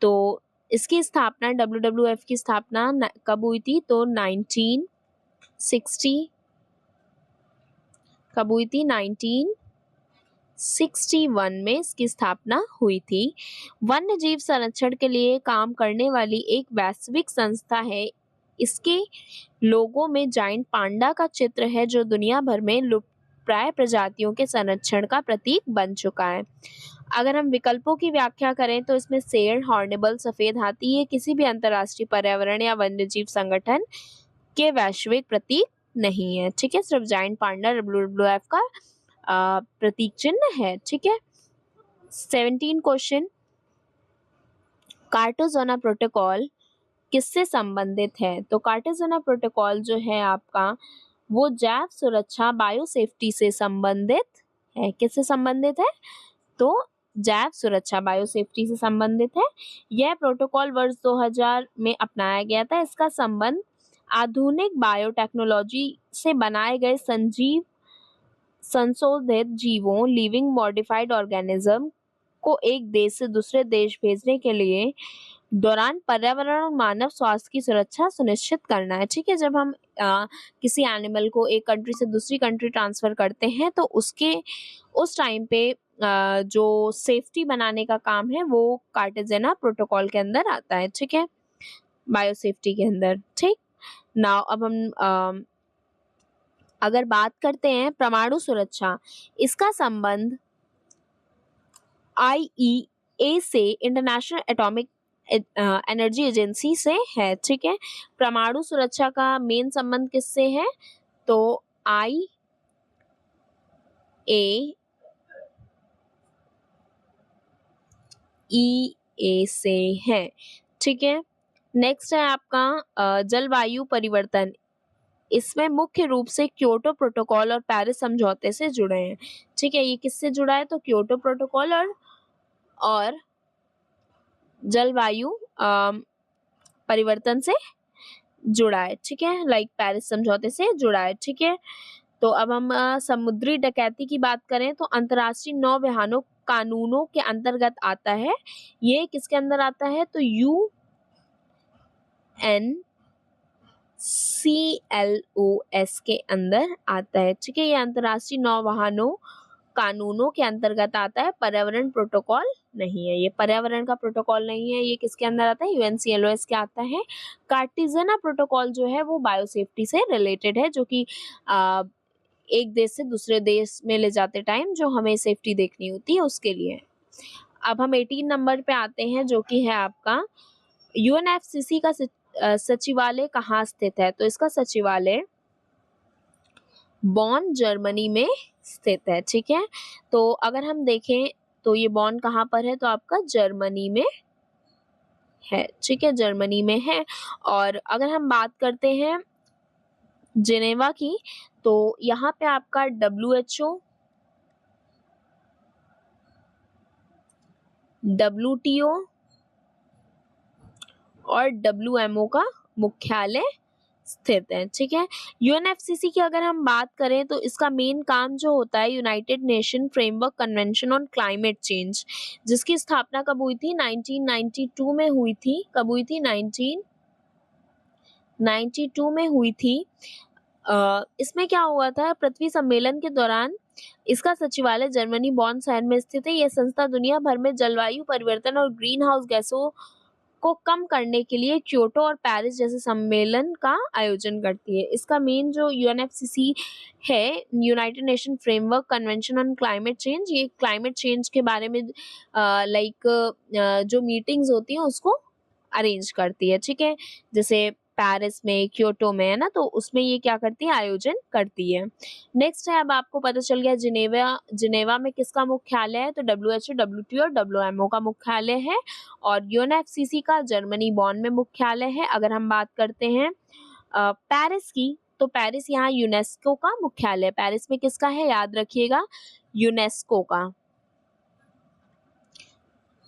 तो इसकी स्थापना WWF की स्थापना कब हुई थी? तो 1960 कब हुई थी? 1961 में इसकी स्थापना हुई थी। वन्य जीव संरक्षण के लिए काम करने वाली एक वैश्विक संस्था है। इसके लोगों में जायंट पांडा का चित्र है जो दुनिया भर में लुप्तप्राय प्रजातियों के संरक्षण का प्रतीक बन चुका है। अगर हम विकल्पों की व्याख्या करें तो इसमें शेर, हॉर्नबिल, सफेद हाथी ये किसी भी अंतर्राष्ट्रीय पर्यावरण या वन्यजीव संगठन के वैश्विक प्रतीक नहीं है। ठीक है, सिर्फ जायंट पांडा WWF का प्रतीक चिन्ह है। ठीक है, 17 क्वेश्चन, कार्टाजोना प्रोटोकॉल किससे संबंधित है? तो कार्टाजोना प्रोटोकॉल जो है आपका वो जैव सुरक्षा बायो सेफ्टी से संबंधित है। किससे संबंधित है? तो जैव सुरक्षा बायो सेफ्टी से संबंधित है। यह प्रोटोकॉल वर्ष 2000 में अपनाया गया था। इसका संबंध आधुनिक बायोटेक्नोलॉजी से बनाए गए संशोधित जीवों लिविंग मॉडिफाइड ऑर्गेनिज्म को एक देश से दूसरे देश भेजने के लिए दौरान पर्यावरण और मानव स्वास्थ्य की सुरक्षा सुनिश्चित करना है। ठीक है, जब हम किसी एनिमल को एक कंट्री से दूसरी कंट्री ट्रांसफर करते हैं तो उसके उस टाइम पे जो सेफ्टी बनाने का काम है वो कार्टाजेना प्रोटोकॉल के अंदर आता है। ठीक है, बायो सेफ्टी के अंदर। ठीक, नाउ अब हम अगर बात करते हैं परमाणु सुरक्षा, इसका संबंध IEA से, इंटरनेशनल एटॉमिक एनर्जी एजेंसी से है। ठीक है, परमाणु सुरक्षा का मेन संबंध किससे है? तो IEA से है। ठीक है, नेक्स्ट है आपका जलवायु परिवर्तन। इसमें मुख्य रूप से क्योटो प्रोटोकॉल और पेरिस समझौते से जुड़े हैं। ठीक है, ये किससे जुड़ा है? तो क्योटो प्रोटोकॉल और जलवायु परिवर्तन से जुड़ा है। ठीक है, लाइक पेरिस समझौते से जुड़ा है। ठीक है, तो अब हम समुद्री डकैती की बात करें तो अंतर्राष्ट्रीय नौविहानों कानूनों के अंतर्गत आता है। ये किसके अंदर आता है? तो UNCLOS के अंदर आता है। ठीक है, ये अंतर्राष्ट्रीय नौवहनों कानूनों के अंतर्गत आता है, पर्यावरण प्रोटोकॉल नहीं है। ये पर्यावरण का प्रोटोकॉल नहीं है। ये किसके अंदर आता है? UNCLOS के आता है। कार्टाजेना प्रोटोकॉल जो है वो बायोसेफ्टी से रिलेटेड है, जो कि एक देश से दूसरे देश में ले जाते टाइम जो हमें सेफ्टी देखनी होती है उसके लिए। अब हम 18 नंबर पे आते हैं जो कि है आपका UNFCCC का सचिवालय कहाँ स्थित है? तो इसका सचिवालय बॉन जर्मनी में स्थित है। ठीक है, तो अगर हम देखें तो ये बॉन कहाँ पर है? तो आपका जर्मनी में है। ठीक है, जर्मनी में है। और अगर हम बात करते हैं जिनेवा की, तो यहाँ पे आपका WHO, WTO और WMO का मुख्यालय स्थित है। ठीक है, UNFCCC की अगर हम बात करें तो इसका मेन काम जो होता है United nation framework convention on climate change, जिसकी स्थापना कब हुई थी? 1992 में हुई थी। कब हुई थी? 1992 में हुई थी। इसमें क्या हुआ था? पृथ्वी सम्मेलन के दौरान इसका सचिवालय जर्मनी बॉन शहर में स्थित है। यह संस्था दुनिया भर में जलवायु परिवर्तन और ग्रीन हाउस गैसों को कम करने के लिए क्योटो और पेरिस जैसे सम्मेलन का आयोजन करती है। इसका मेन जो UNFCCC है, United nation framework convention on climate change, ये क्लाइमेट चेंज के बारे में जो मीटिंग्स होती हैं उसको अरेंज करती है। ठीक है, जैसे पेरिस में, क्योटो में, है ना, तो उसमें ये क्या करती है? आयोजन करती है। नेक्स्ट है, अब आपको पता चल गया जिनेवा में किसका मुख्यालय है? तो WHO, WTO और WMO का मुख्यालय है। और UNFCCC का जर्मनी बॉन में मुख्यालय है। अगर हम बात करते हैं पेरिस की, तो पेरिस यहाँ यूनेस्को का मुख्यालय। पेरिस में किसका है? याद रखिएगा, यूनेस्को का।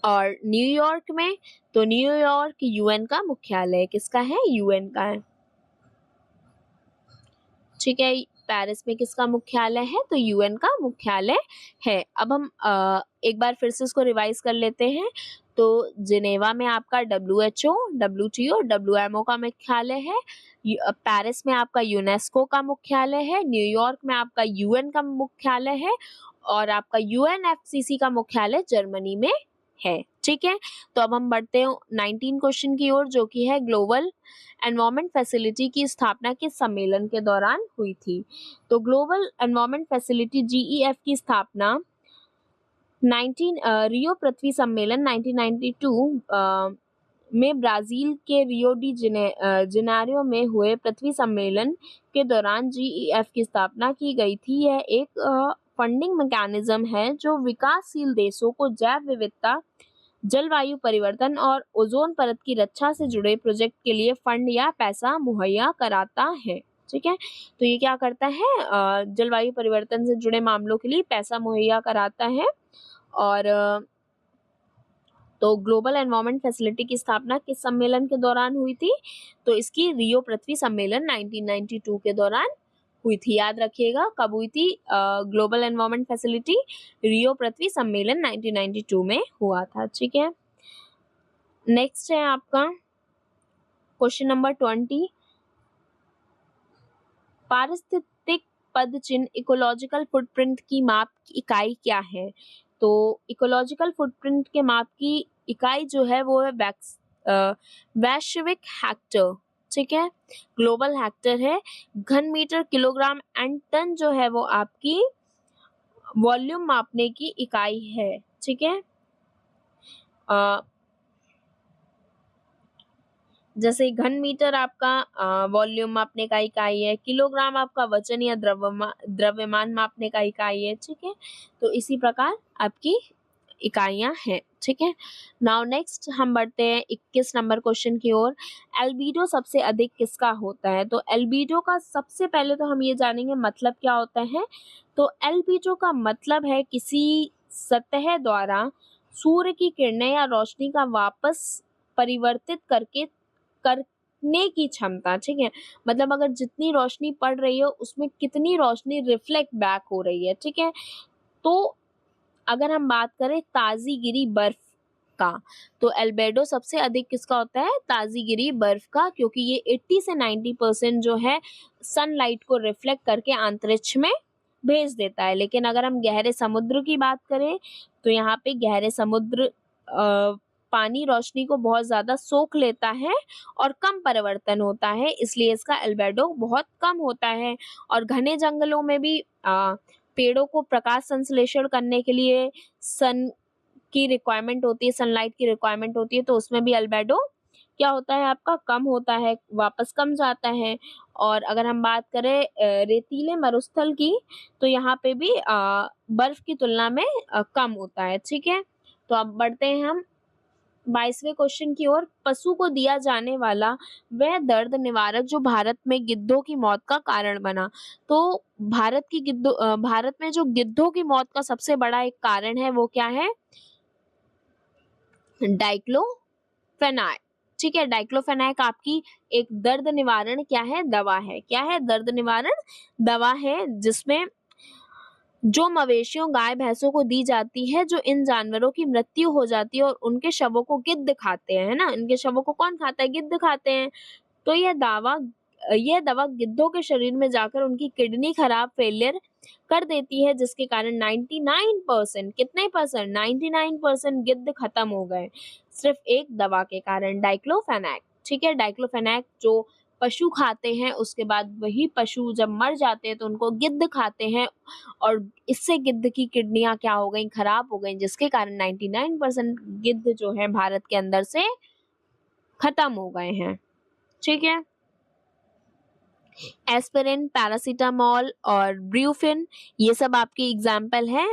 और न्यूयॉर्क में, तो न्यूयॉर्क UN का मुख्यालय किसका है? UN का है। ठीक है, पेरिस में किसका मुख्यालय है? तो यूएन का मुख्यालय है। अब हम एक बार फिर से इसको रिवाइज कर लेते हैं। तो जिनेवा में आपका WHO, WTO, WMO का मुख्यालय है। पेरिस में आपका यूनेस्को का मुख्यालय है। न्यूयॉर्क में आपका यूएन का मुख्यालय है और आपका UNFCCC का मुख्यालय जर्मनी में है। ठीक है, तो अब हम बढ़ते हैं 19 क्वेश्चन की ओर, जो कि है ग्लोबल एनवायरनमेंट फैसिलिटी की स्थापना किस सम्मेलन के दौरान हुई थी? तो ग्लोबल एनवायरनमेंट फैसिलिटी GEF की स्थापना रियो पृथ्वी सम्मेलन 1992 में ब्राजील के रियो डी जेनेरियो में हुए पृथ्वी सम्मेलन के दौरान GEF की स्थापना की गई थी। यह एक फंडिंग मैकेनिज्म है जो विकासशील देशों को जैव विविधता, जलवायु परिवर्तन और ओजोन परत की रक्षा से जुड़े प्रोजेक्ट के लिए फंड या पैसा मुहैया कराता है। ठीक है, तो ये क्या करता है? जलवायु परिवर्तन से जुड़े मामलों के लिए पैसा मुहैया कराता है। और तो ग्लोबल एनवायरनमेंट फैसिलिटी की स्थापना किस सम्मेलन के दौरान हुई थी? तो इसकी रियो पृथ्वी सम्मेलन 1992 के दौरान हुई थी। याद रखिएगा कब हुई थी ग्लोबल एनवायरनमेंट फैसिलिटी? रियो पृथ्वी सम्मेलन 1992 में हुआ था। ठीक है, नेक्स्ट है आपका क्वेश्चन नंबर 20। पारिस्थितिक पदचिन्ह इकोलॉजिकल फुटप्रिंट की माप की इकाई क्या है? तो इकोलॉजिकल फुटप्रिंट के माप की इकाई जो है वो है वैश्विक हेक्टर। ठीक है, ग्लोबल हेक्टर है। घन मीटर, किलोग्राम एंड टन जो है वो आपकी वॉल्यूम मापने की इकाई है। ठीक है, जैसे घन मीटर आपका वॉल्यूम मापने का इकाई है, किलोग्राम आपका वजन या द्रव्यमान मापने का इकाई है। ठीक है, तो इसी प्रकार आपकी इकाइयां हैं। ठीक है, नाउ नेक्स्ट हम बढ़ते हैं 21 नंबर क्वेश्चन की ओर। एल्बिडो सबसे अधिक किसका होता है? तो एल्बिडो का सबसे पहले तो हम ये जानेंगे मतलब क्या होता है। तो एल्बिडो का मतलब है किसी सतह द्वारा सूर्य की किरणें या रोशनी का वापस परिवर्तित करने की क्षमता। ठीक है, मतलब अगर जितनी रोशनी पड़ रही है उसमें कितनी रोशनी रिफ्लेक्ट बैक हो रही है। ठीक है, तो अगर हम बात करें ताजीगिरी बर्फ का, तो एल्बेडो सबसे अधिक किसका होता है? ताजीगिरी बर्फ का, क्योंकि ये 80 से 90% जो है सनलाइट को रिफ्लेक्ट करके अंतरिक्ष में भेज देता है। लेकिन अगर हम गहरे समुद्र की बात करें तो यहाँ पे गहरे समुद्र पानी रोशनी को बहुत ज्यादा सोख लेता है और कम परिवर्तन होता है, इसलिए इसका एल्बेडो बहुत कम होता है। और घने जंगलों में भी पेड़ों को प्रकाश संश्लेषण करने के लिए सन की रिक्वायरमेंट होती है, सनलाइट की रिक्वायरमेंट होती है, तो उसमें भी एल्बेडो क्या होता है आपका? कम होता है, वापस कम जाता है। और अगर हम बात करें रेतीले मरुस्थल की, तो यहाँ पे भी बर्फ की तुलना में कम होता है। ठीक है, तो अब बढ़ते हैं हम 22वें क्वेश्चन की ओर। पशु को दिया जाने वाला वह दर्द निवारक जो भारत में गिद्धों की मौत का कारण बना। तो भारत में जो गिद्धों की मौत का सबसे बड़ा एक कारण है वो क्या है? डाइक्लोफेनाक। ठीक है, डाइक्लोफेनाक आपकी एक दर्द निवारण क्या है? दवा है। क्या है? दर्द निवारण दवा है, जिसमें जो मवेशियों, गाय, भैंसों को दी जाती है, जो इन जानवरों की मृत्यु हो जाती है और उनके शवों को गिद्ध खाते हैं, है ना? इनके शवों को कौन खाता है? गिद्ध खाते हैं। तो यह दवा गिद्धों के शरीर में जाकर उनकी किडनी खराब फेलियर कर देती है, जिसके कारण 99% कितने परसेंट? 99% गिद्ध खत्म हो गए सिर्फ एक दवा के कारण, डाइक्लोफेनाक। ठीक है, डाइक्लोफेनाक जो पशु खाते हैं, उसके बाद वही पशु जब मर जाते हैं तो उनको गिद्ध खाते हैं और इससे गिद्ध की किडनियां क्या हो गई? खराब हो गई, जिसके कारण 99% गिद्ध जो है भारत के अंदर से खत्म हो गए हैं। ठीक है, एस्पिरिन, पैरासीटामोल और ब्रूफिन ये सब आपके एग्जाम्पल हैं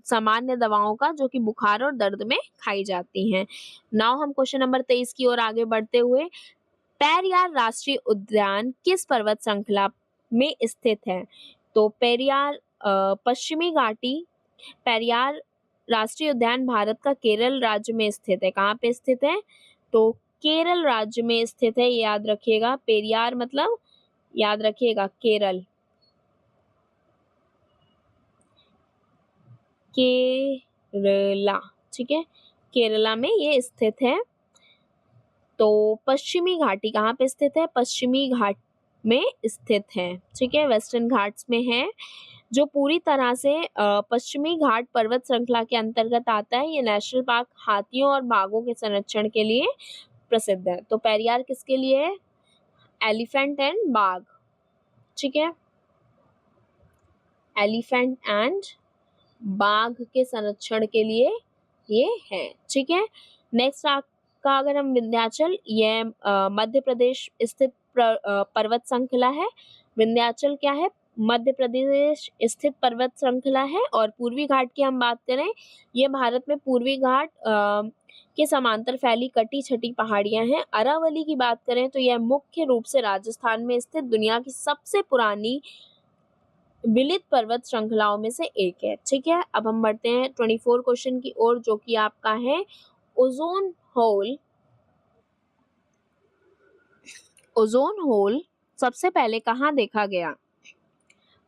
सामान्य दवाओं का, जो कि बुखार और दर्द में खाई जाती हैं। नाउ हम क्वेश्चन नंबर 23 की ओर आगे बढ़ते हुए, पेरियार राष्ट्रीय उद्यान किस पर्वत श्रृंखला में स्थित है? तो पेरियार पश्चिमी घाटी पेरियार राष्ट्रीय उद्यान भारत का केरल राज्य में स्थित है। कहाँ पे स्थित है? तो केरल राज्य में स्थित है, याद रखिएगा। पेरियार मतलब याद रखिएगा केरल। केरला, ठीक है, केरला में ये स्थित है। तो पश्चिमी घाटी कहाँ पे स्थित है? पश्चिमी घाट में स्थित है, ठीक है, वेस्टर्न घाट्स में है, जो पूरी तरह से पश्चिमी घाट पर्वत श्रृंखला के अंतर्गत आता है। ये नेशनल पार्क हाथियों और बाघों के संरक्षण के लिए प्रसिद्ध है। तो पेरियार किसके लिए है? एलिफेंट एंड बाघ, ठीक है, एलिफेंट एंड बाघ के संरक्षण के लिए ये है, ठीक है। नेक्स्ट आपका अगर हम विंध्याचल, ये मध्य प्रदेश स्थित पर्वत श्रृंखला है। विंध्याचल क्या है? मध्य प्रदेश स्थित पर्वत श्रृंखला है। और पूर्वी घाट की हम बात करें, ये भारत में पूर्वी घाट के समांतर फैली कटी छटी पहाड़ियां हैं। अरावली की बात करें तो यह मुख्य रूप से राजस्थान में स्थित दुनिया की सबसे पुरानी विलित पर्वत श्रृंखलाओं में से एक है, ठीक है। अब हम बढ़ते हैं 24 क्वेश्चन की ओर, जो कि आपका है ओजोन होल। ओजोन होल सबसे पहले कहाँ देखा गया?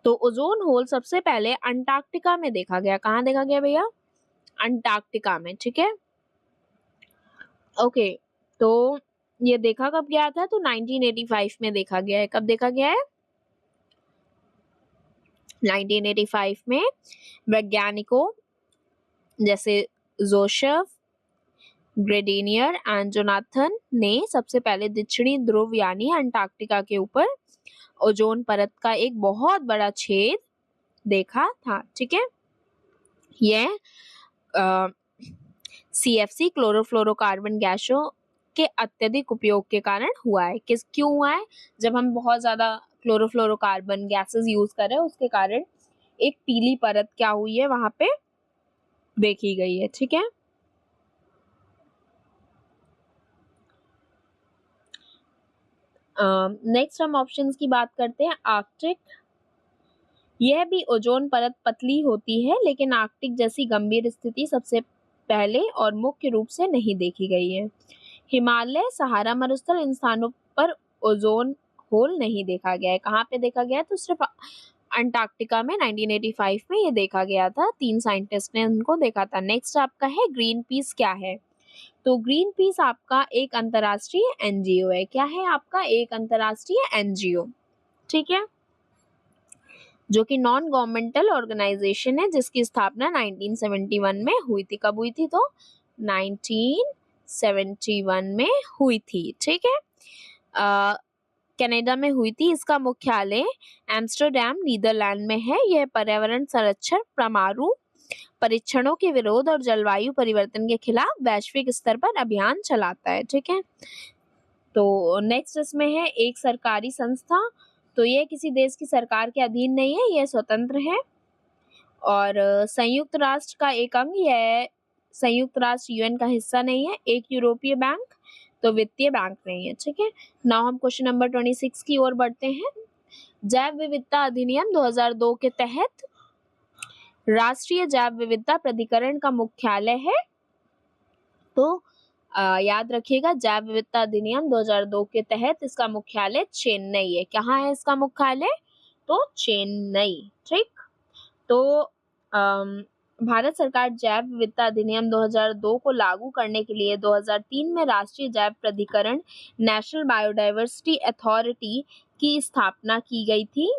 तो ओजोन होल सबसे पहले अंटार्कटिका में देखा गया। कहाँ देखा गया भैया? अंटार्कटिका में, ठीक है, ओके। तो ये देखा कब गया था? तो 1985 में देखा गया है। कब देखा गया है? 1985 में। वैज्ञानिकों जैसे जोसेफ ग्रेडिनियर एंड जोनाथन ने सबसे पहले दक्षिणी ध्रुव यानी अंटार्कटिका के ऊपर ओजोन परत का एक बहुत बड़ा छेद देखा था, ठीक है। यह CFC क्लोरोफ्लोरोकार्बन गैसों के अत्यधिक उपयोग के कारण हुआ है। क्यों हुआ है? जब हम बहुत ज्यादा क्लोरोफ्लोरोकार्बन गैसेस यूज कर रहे हैं, उसके कारण एक पीली परत क्या हुई है वहां पे देखी गई है, ठीक है। नेक्स्ट हम ऑप्शंस की बात करते हैं। आर्कटिक, यह भी ओजोन परत पतली होती है, लेकिन आर्कटिक जैसी गंभीर स्थिति सबसे पहले और मुख्य रूप से नहीं देखी गई है। हिमालय, सहारा मरुस्थल, इन स्थानों पर ओजोन होल नहीं देखा गया है। कहाँ पे देखा गया है? तो सिर्फ अंटार्कटिका में 1985 में ये देखा गया था। 3 साइंटिस्ट ने उनको देखा था। नेक्स्ट आपका है ग्रीन पीस क्या है? तो ग्रीन पीस आपका एक अंतरराष्ट्रीय NGO है। क्या है आपका? एक अंतरराष्ट्रीय NGO, ठीक है, जो कि नॉन गवर्नमेंटल ऑर्गेनाइजेशन है, जिसकी स्थापना 1971 में हुई थी। कब हुई थी? तो 1971 में हुई थी, ठीक है, कनाडा में हुई थी। इसका मुख्यालय एम्स्टर्डम नीदरलैंड में है। यह पर्यावरण संरक्षण, परमाणु परीक्षणों के विरोध और जलवायु परिवर्तन के खिलाफ वैश्विक स्तर पर अभियान चलाता है, ठीक है। तो नेक्स्ट इसमें है एक सरकारी संस्था। तो ये किसी देश की सरकार के अधीन नहीं है, यह स्वतंत्र है। और संयुक्त राष्ट्र का एक अंग, यह संयुक्त राष्ट्र UN का हिस्सा नहीं है। एक यूरोपीय बैंक, तो वित्तीय बैंक नहीं है, ठीक है। नाउ हम क्वेश्चन नंबर 26 की ओर बढ़ते हैं। जैव विविधता अधिनियम 2002 के तहत राष्ट्रीय जैव विविधता प्राधिकरण का मुख्यालय है। तो याद रखिएगा, जैव विविधता अधिनियम 2002 के तहत इसका मुख्यालय चेन्नई है। कहाँ है इसका मुख्यालय? तो चेन्नई, ठीक। तो भारत सरकार जैव विविधता अधिनियम 2002 को लागू करने के लिए 2003 में राष्ट्रीय जैव प्राधिकरण नेशनल बायोडायवर्सिटी अथॉरिटी की स्थापना की गई थी,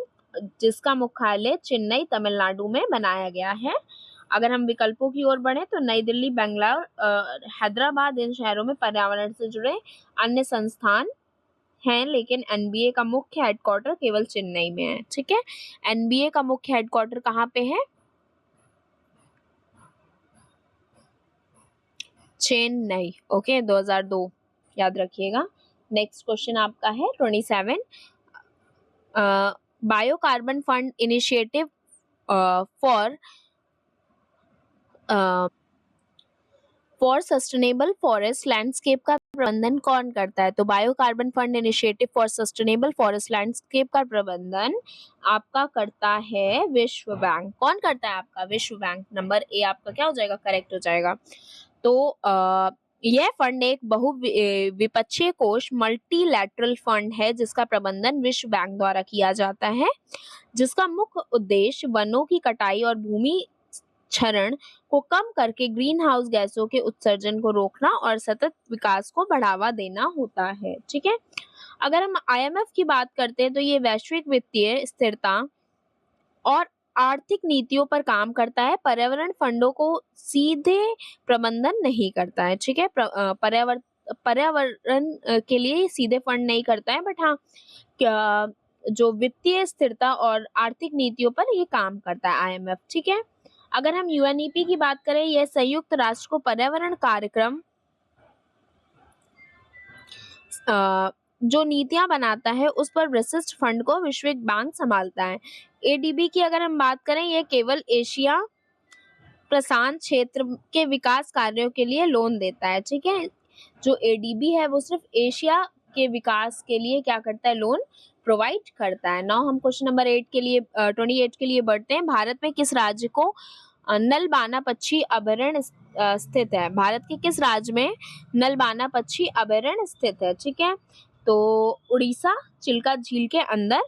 जिसका मुख्यालय चेन्नई तमिलनाडु में बनाया गया है। अगर हम विकल्पों की ओर बढ़े तो नई दिल्ली, बेंगलोर, हैदराबाद, इन शहरों में पर्यावरण से जुड़े अन्य संस्थान हैं, लेकिन NBA का मुख्य हेडक्वार्टर केवल चेन्नई में है, ठीक है। NBA का मुख्य हेडक्वार्टर कहाँ पे है? चेन्नई, ओके, 2002 याद रखिएगा। नेक्स्ट क्वेश्चन आपका है 27। Biocarbon fund initiative for sustainable forest landscape का प्रबंधन कौन करता है? तो biocarbon fund initiative for sustainable forest landscape का प्रबंधन आपका करता है विश्व बैंक। कौन करता है आपका? विश्व बैंक। नंबर A आपका क्या हो जाएगा? करेक्ट हो जाएगा। तो यह फंड एक विपक्षीय कोष मल्टीलैटरल फंड है, जिसका प्रबंधन विश्व बैंक द्वारा किया जाता है, जिसका मुख्य उद्देश्य वनों की कटाई और भूमि क्षरण को कम करके ग्रीन हाउस गैसों के उत्सर्जन को रोकना और सतत विकास को बढ़ावा देना होता है। ठीक है, अगर हम IMF की बात करते हैं तो ये वैश्विक वित्तीय स्थिरता और आर्थिक नीतियों पर काम करता है, पर्यावरण फंडों को सीधे प्रबंधन नहीं करता है। ठीक है, पर्यावरण के लिए सीधे फंड नहीं करता है, बट हाँ जो वित्तीय स्थिरता और आर्थिक नीतियों पर ये काम करता है IMF। ठीक है, अगर हम UNEP की बात करें, यह संयुक्त राष्ट्र को पर्यावरण कार्यक्रम जो नीतियां बनाता है उस पर विशिष्ट फंड को विश्व बैंक संभालता है। ADB की अगर हम बात करें, यह केवल एशिया प्रशांत क्षेत्र के विकास कार्यों के लिए लोन देता है। ठीक है, जो ADB है वो सिर्फ एशिया के विकास के लिए क्या करता है, लोन प्रोवाइड करता है। नाउ हम क्वेश्चन नंबर 28 के लिए बढ़ते हैं। भारत में किस राज्य को नलबाना पक्षी अभयारण्य स्थित है? भारत के किस राज्य में नलबाना पक्षी अभयारण्य स्थित है? ठीक है, तो उड़ीसा चिल्का झील के अंदर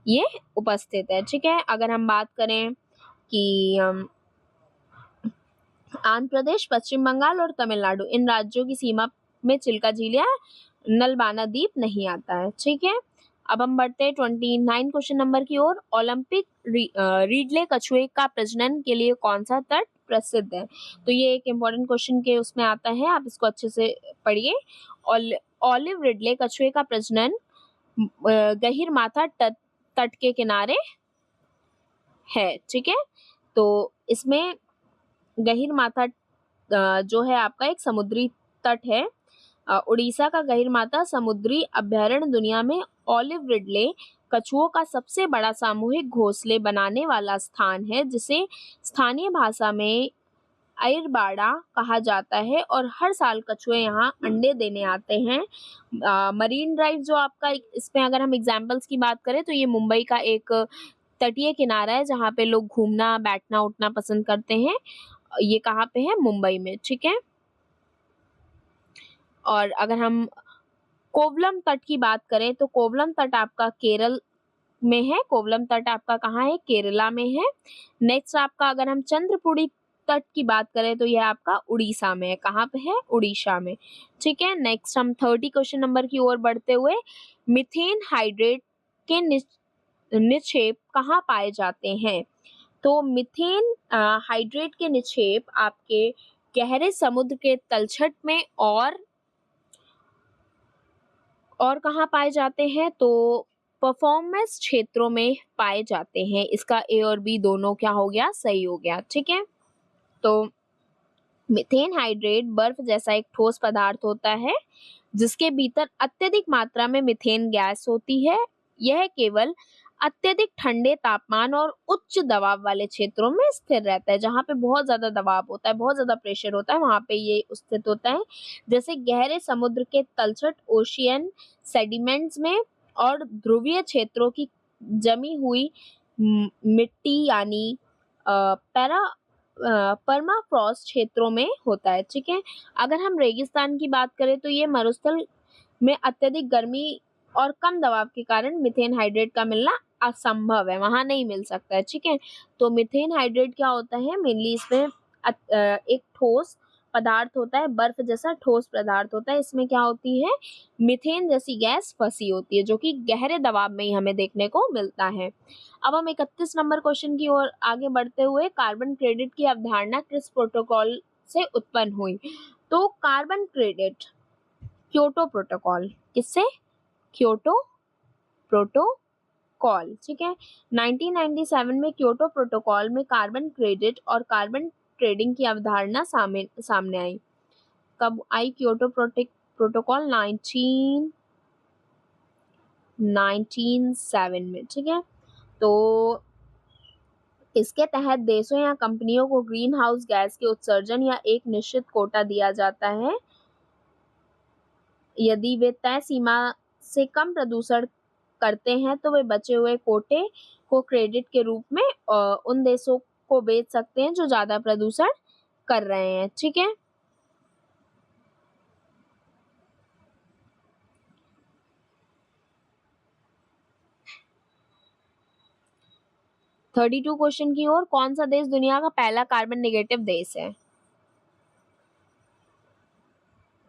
ये उपस्थित है। ठीक है, अगर हम बात करें कि आंध्र प्रदेश, पश्चिम बंगाल और तमिलनाडु, इन राज्यों की सीमा में चिल्का झील या नलबाना द्वीप नहीं आता है। ठीक है, अब हम बढ़ते हैं 29 क्वेश्चन नंबर की ओर। ओलंपिक रीडले कछुए का प्रजनन के लिए कौन सा तट प्रसिद्ध है? तो ये एक इम्पोर्टेंट क्वेश्चन के उसमें आता है, आप इसको अच्छे से पढ़िए। ऑलिव रिडले कछुए का प्रजनन गहीर माथा तट के किनारे है। ठीक है, तो इसमें गहीर माथा जो है आपका एक समुद्री तट है। उड़ीसा का गहीर माथा समुद्री अभयारण्य दुनिया में ऑलिव रिडले कछुओं का सबसे बड़ा सामूहिक घोंसले बनाने वाला स्थान है, जिसे स्थानीय भाषा में अयरबाड़ा कहा जाता है, और हर साल कछुए यहाँ अंडे देने आते हैं। मरीन ड्राइव जो आपका, इसमें अगर हम एग्जाम्पल्स की बात करें तो ये मुंबई का एक तटीय किनारा है जहाँ पे लोग घूमना बैठना उठना पसंद करते हैं। ये कहाँ पे है? मुंबई में। ठीक है, और अगर हम कोवलम तट की बात करें तो कोवलम तट आपका केरल में है। कोवलम तट आपका कहाँ है? केरला में है। नेक्स्ट आपका अगर हम चंद्रपुरी तट की बात करें तो यह आपका उड़ीसा में है। कहाँ पे है? उड़ीसा में। ठीक है, नेक्स्ट हम 30 क्वेश्चन नंबर की ओर बढ़ते हुए, मीथेन हाइड्रेट के निक्षेप कहाँ पाए जाते हैं? तो मीथेन हाइड्रेट के निक्षेप आपके गहरे समुद्र के तलछट में और कहाँ पाए जाते हैं? तो परफॉर्मेंस क्षेत्रों में पाए जाते हैं। इसका A और B दोनों क्या हो गया? सही हो गया। ठीक है, तो मीथेन हाइड्रेट बर्फ जैसा एक ठोस पदार्थ होता है जिसके भीतर अत्यधिक मात्रा में मीथेन गैस होती है। यह केवल अत्यधिक ठंडे तापमान और उच्च दबाव वाले क्षेत्रों में स्थिर रहता है। जहाँ पे बहुत ज्यादा दबाव होता है, बहुत ज्यादा प्रेशर होता है, वहां पे ये स्थित होता है। जैसे गहरे समुद्र के तलछट, ओशियन सेडिमेंट्स में, और ध्रुवीय क्षेत्रों की जमी हुई मिट्टी यानी पैरा परमाफ्रॉस्ट क्षेत्रों में होता है। ठीक है, अगर हम रेगिस्तान की बात करें तो ये मरुस्थल में अत्यधिक गर्मी और कम दबाव के कारण मीथेन हाइड्रेट का मिलना असंभव है, वहां नहीं मिल सकता है। ठीक है, तो मीथेन हाइड्रेट क्या होता है? मेनली इसमें एक ठोस पदार्थ होता है, बर्फ जैसा ठोस पदार्थ होता है। इसमें क्या होती है? मीथेन जैसी गैस फंसी होती है, जो कि गहरे दबाव में ही हमें देखने को मिलता है। अब हम 31 नंबर क्वेश्चन की ओर आगे बढ़ते हुए, कार्बन क्रेडिट की अवधारणा किस प्रोटोकॉल से उत्पन्न हुई? तो कार्बन क्रेडिट क्योटो प्रोटोकॉल, किससे? Kyoto protocol. ठीक है, 1997 में क्योटो प्रोटोकॉल में कार्बन क्रेडिट और कार्बन ट्रेडिंग की अवधारणा सामने आई। कब आई क्योटो प्रोटोकॉल? 1997 में। ठीक है, तो इसके तहत देशों या कंपनियों को ग्रीन हाउस गैस के उत्सर्जन या एक निश्चित कोटा दिया जाता है। यदि वे तय सीमा से कम प्रदूषण करते हैं तो वे बचे हुए कोटे को क्रेडिट के रूप में उन देशों को बेच सकते हैं जो ज्यादा प्रदूषण कर रहे हैं। ठीक है, 32 क्वेश्चन की ओर। कौन सा देश दुनिया का पहला कार्बन नेगेटिव देश है?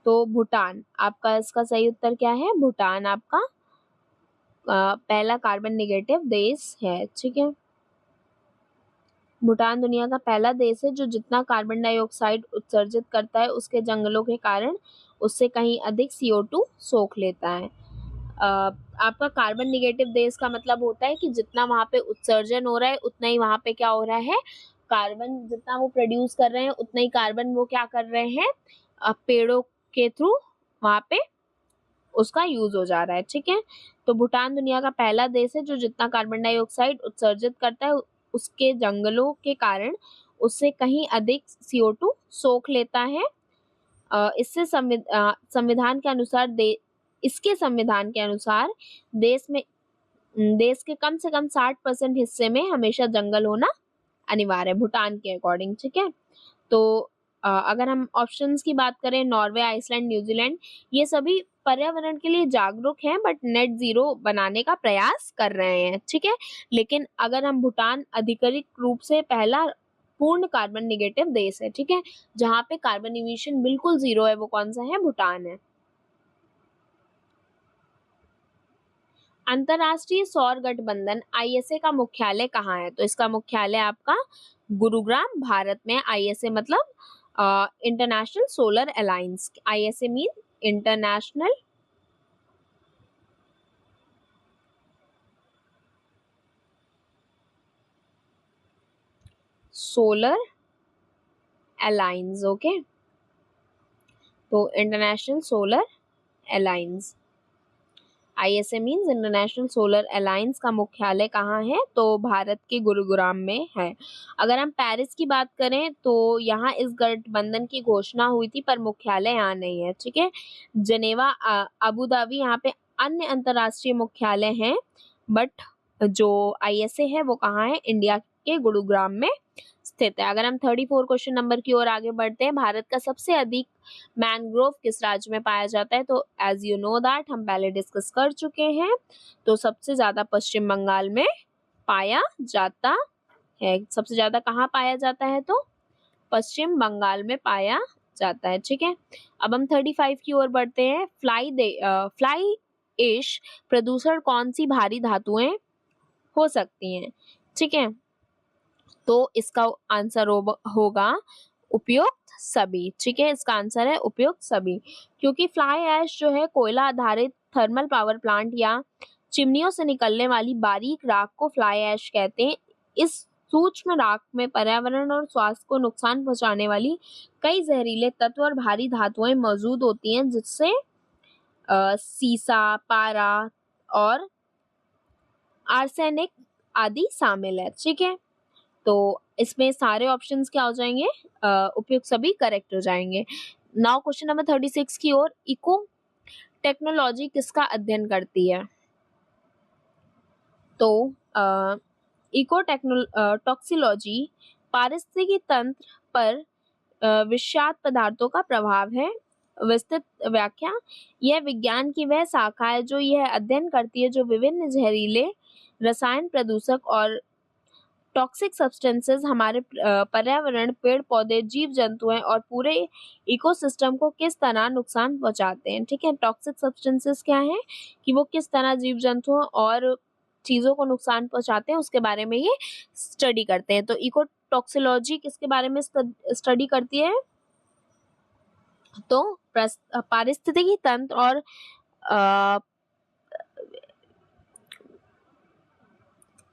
तो भूटान। आपका इसका सही उत्तर क्या है? भूटान आपका पहला कार्बन नेगेटिव देश है। ठीक है, भूटान दुनिया का पहला देश है जो जितना कार्बन डाइऑक्साइड उत्सर्जित करता है उसके जंगलों के कारण उससे कहीं अधिक CO2 सोख लेता है। आपका कार्बन निगेटिव देश का मतलब होता है कि जितना वहां पे उत्सर्जन हो रहा है उतना ही वहां पे क्या हो रहा है, कार्बन जितना वो प्रोड्यूस कर रहे हैं उतना ही कार्बन वो क्या कर रहे हैं, पेड़ों के थ्रू वहां पे उसका यूज हो जा रहा है। ठीक है, तो भूटान दुनिया का पहला देश है जो जितना कार्बन डाइऑक्साइड उत्सर्जित करता है उसके जंगलों के कारण उससे कहीं अधिक CO2 सोख लेता है। इससे संविधान के अनुसार इसके संविधान के अनुसार देश के कम से कम 60% हिस्से में हमेशा जंगल होना अनिवार्य है, भूटान के अकॉर्डिंग। ठीक है, तो अगर हम ऑप्शंस की बात करें, नॉर्वे, आइसलैंड, न्यूजीलैंड, ये सभी पर्यावरण के लिए जागरूक हैं बट नेट जीरो बनाने का प्रयास कर रहे हैं। ठीक है, लेकिन अगर हम भूटान आधिकारिक रूप से पहला पूर्ण कार्बन निगेटिव देश है, ठीक है, जहाँ पे कार्बन इमिशन बिल्कुल जीरो है, वो कौन सा है? भूटान है। अंतरराष्ट्रीय सौर गठबंधन ISA का मुख्यालय कहाँ है? तो इसका मुख्यालय आपका गुरुग्राम, भारत में। ISA मतलब international solar alliance. ISA mean international solar alliance. Okay, तो international solar alliance, ISA means international solar alliance का मुख्यालय कहाँ है? तो भारत के गुरुग्राम में है। अगर हम पेरिस की बात करें तो यहाँ इस गठबंधन की घोषणा हुई थी पर मुख्यालय यहाँ नहीं है। ठीक है, जनेवा, अबू धाबी, यहाँ पे अन्य अंतरराष्ट्रीय मुख्यालय हैं बट जो ISA है वो कहाँ है? इंडिया के गुरुग्राम में स्थित है। अगर हम 34 क्वेश्चन नंबर की ओर आगे बढ़ते हैं, भारत का सबसे अधिक मैंग्रोव किस राज्य में पाया जाता है? तो एज यू नो दैट हम पहले डिस्कस कर चुके हैं, तो सबसे ज्यादा पश्चिम बंगाल में पाया जाता है। सबसे ज्यादा कहाँ पाया जाता है? तो पश्चिम बंगाल में पाया जाता है। ठीक है, अब हम 35 की ओर बढ़ते हैं। फ्लाई एश प्रदूषण कौन सी भारी धातुएं हो सकती हैं? ठीक है, तो इसका आंसर होगा उपयुक्त सभी। ठीक है, इसका आंसर है उपयुक्त सभी, क्योंकि फ्लाई ऐश जो है कोयला आधारित थर्मल पावर प्लांट या चिमनियों से निकलने वाली बारीक राख को फ्लाई ऐश कहते हैं। इस सूक्ष्म राख में पर्यावरण और स्वास्थ्य को नुकसान पहुंचाने वाली कई जहरीले तत्व और भारी धातुएं मौजूद होती हैं, जिससे सीसा, पारा और आर्सेनिक आदि शामिल है। ठीक है, तो इसमें सारे ऑप्शंस क्या हो जाएंगे? उपयुक्त सभी करेक्ट हो जाएंगे। नाउ क्वेश्चन नंबर 36 की ओर। इको टेक्नोलॉजी किसका अध्ययन करती है? तो इको टॉक्सिलॉजी पारिस्थितिकी तंत्र पर विषाक्त पदार्थों का प्रभाव है। विस्तृत व्याख्या, यह विज्ञान की वह शाखा है जो यह अध्ययन करती है जो विभिन्न जहरीले रसायन, प्रदूषक और टॉक्सिक सब्सटेंसेस हमारे पर्यावरण, पेड़ पौधे, जीव जंतु हैं और पूरे इकोसिस्टम को किस तरह नुकसान पहुंचाते हैं। ठीक है, टॉक्सिक सब्सटेंसेस क्या है कि वो किस तरह जीव जंतुओं और चीजों को नुकसान पहुंचाते हैं, उसके बारे में ये स्टडी करते हैं। तो इको टॉक्सिलॉजी किसके बारे में स्टडी करती है? तो पारिस्थितिकी तंत्र और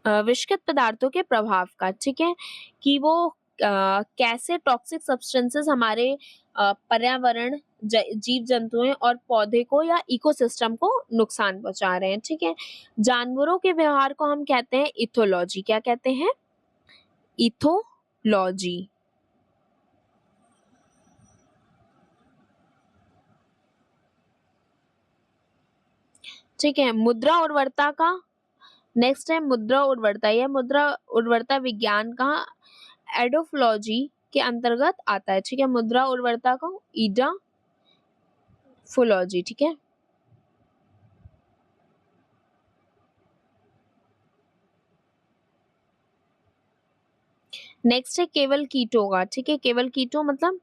विषकृत पदार्थों के प्रभाव का। ठीक है, कि वो कैसे टॉक्सिक सब्सटेंसेस हमारे पर्यावरण, जीव जंतुओं और पौधे को या इकोसिस्टम को नुकसान पहुंचा रहे हैं। ठीक है, जानवरों के व्यवहार को हम कहते हैं इथोलॉजी। क्या कहते हैं? इथोलॉजी। ठीक है, मुद्रा उर्वरता का नेक्स्ट है मुद्रा उर्वरता। यह मुद्रा उर्वरता विज्ञान का एडोफोलॉजी के अंतर्गत आता है। ठीक है, मुद्रा उर्वरता को ईडाफोलॉजी। ठीक है, नेक्स्ट है केवल कीटो का, ठीक है, केवल कीटो मतलब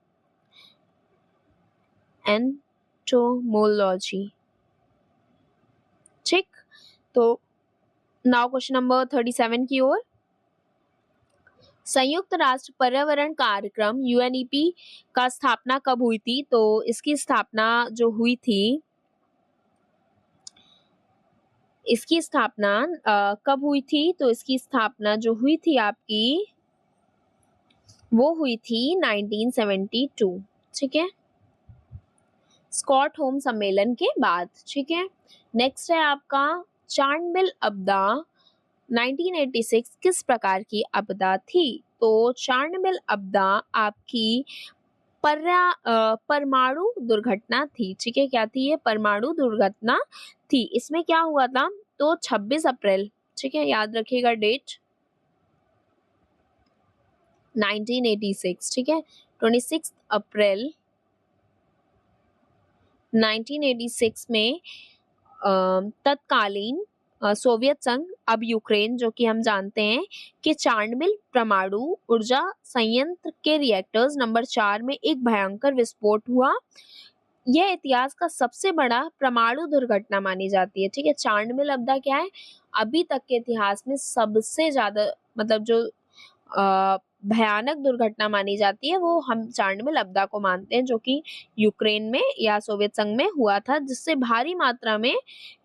एंटोमोलॉजी, ठीक। तो नाउ क्वेश्चन नंबर 37 की ओर। संयुक्त राष्ट्र पर्यावरण कार्यक्रम यूएनईपी का स्थापना कब हुई थी? तो इसकी स्थापना जो हुई थी, इसकी स्थापना कब हुई थी? तो इसकी स्थापना जो हुई थी आपकी, वो हुई थी 1972, ठीक है, स्कॉटहोम सम्मेलन के बाद, ठीक है। नेक्स्ट है आपका चार्नबिल आपदा 1986 किस प्रकार की आपदा थी? तो चार्नबिल आपदा आपकी परमाणु दुर्घटना थी, ठीक है। क्या थी ये? परमाणु दुर्घटना थी। इसमें क्या हुआ था? तो 26 अप्रैल, ठीक है, याद रखिएगा डेट, 1986, ठीक है, 26 अप्रैल 1986 में तत्कालीन सोवियत संघ, अब यूक्रेन, जो कि हम जानते हैं कि चार्नबिल परमाणु ऊर्जा संयंत्र के रिएक्टर्स नंबर 4 में एक भयंकर विस्फोट हुआ। यह इतिहास का सबसे बड़ा परमाणु दुर्घटना मानी जाती है, ठीक है। चार्नबिल आपदा क्या है? अभी तक के इतिहास में सबसे ज्यादा, मतलब जो भयानक दुर्घटना मानी जाती है, वो हम चार्नबिल आपदा को मानते हैं, जो कि यूक्रेन में या सोवियत संघ में हुआ था, जिससे भारी मात्रा में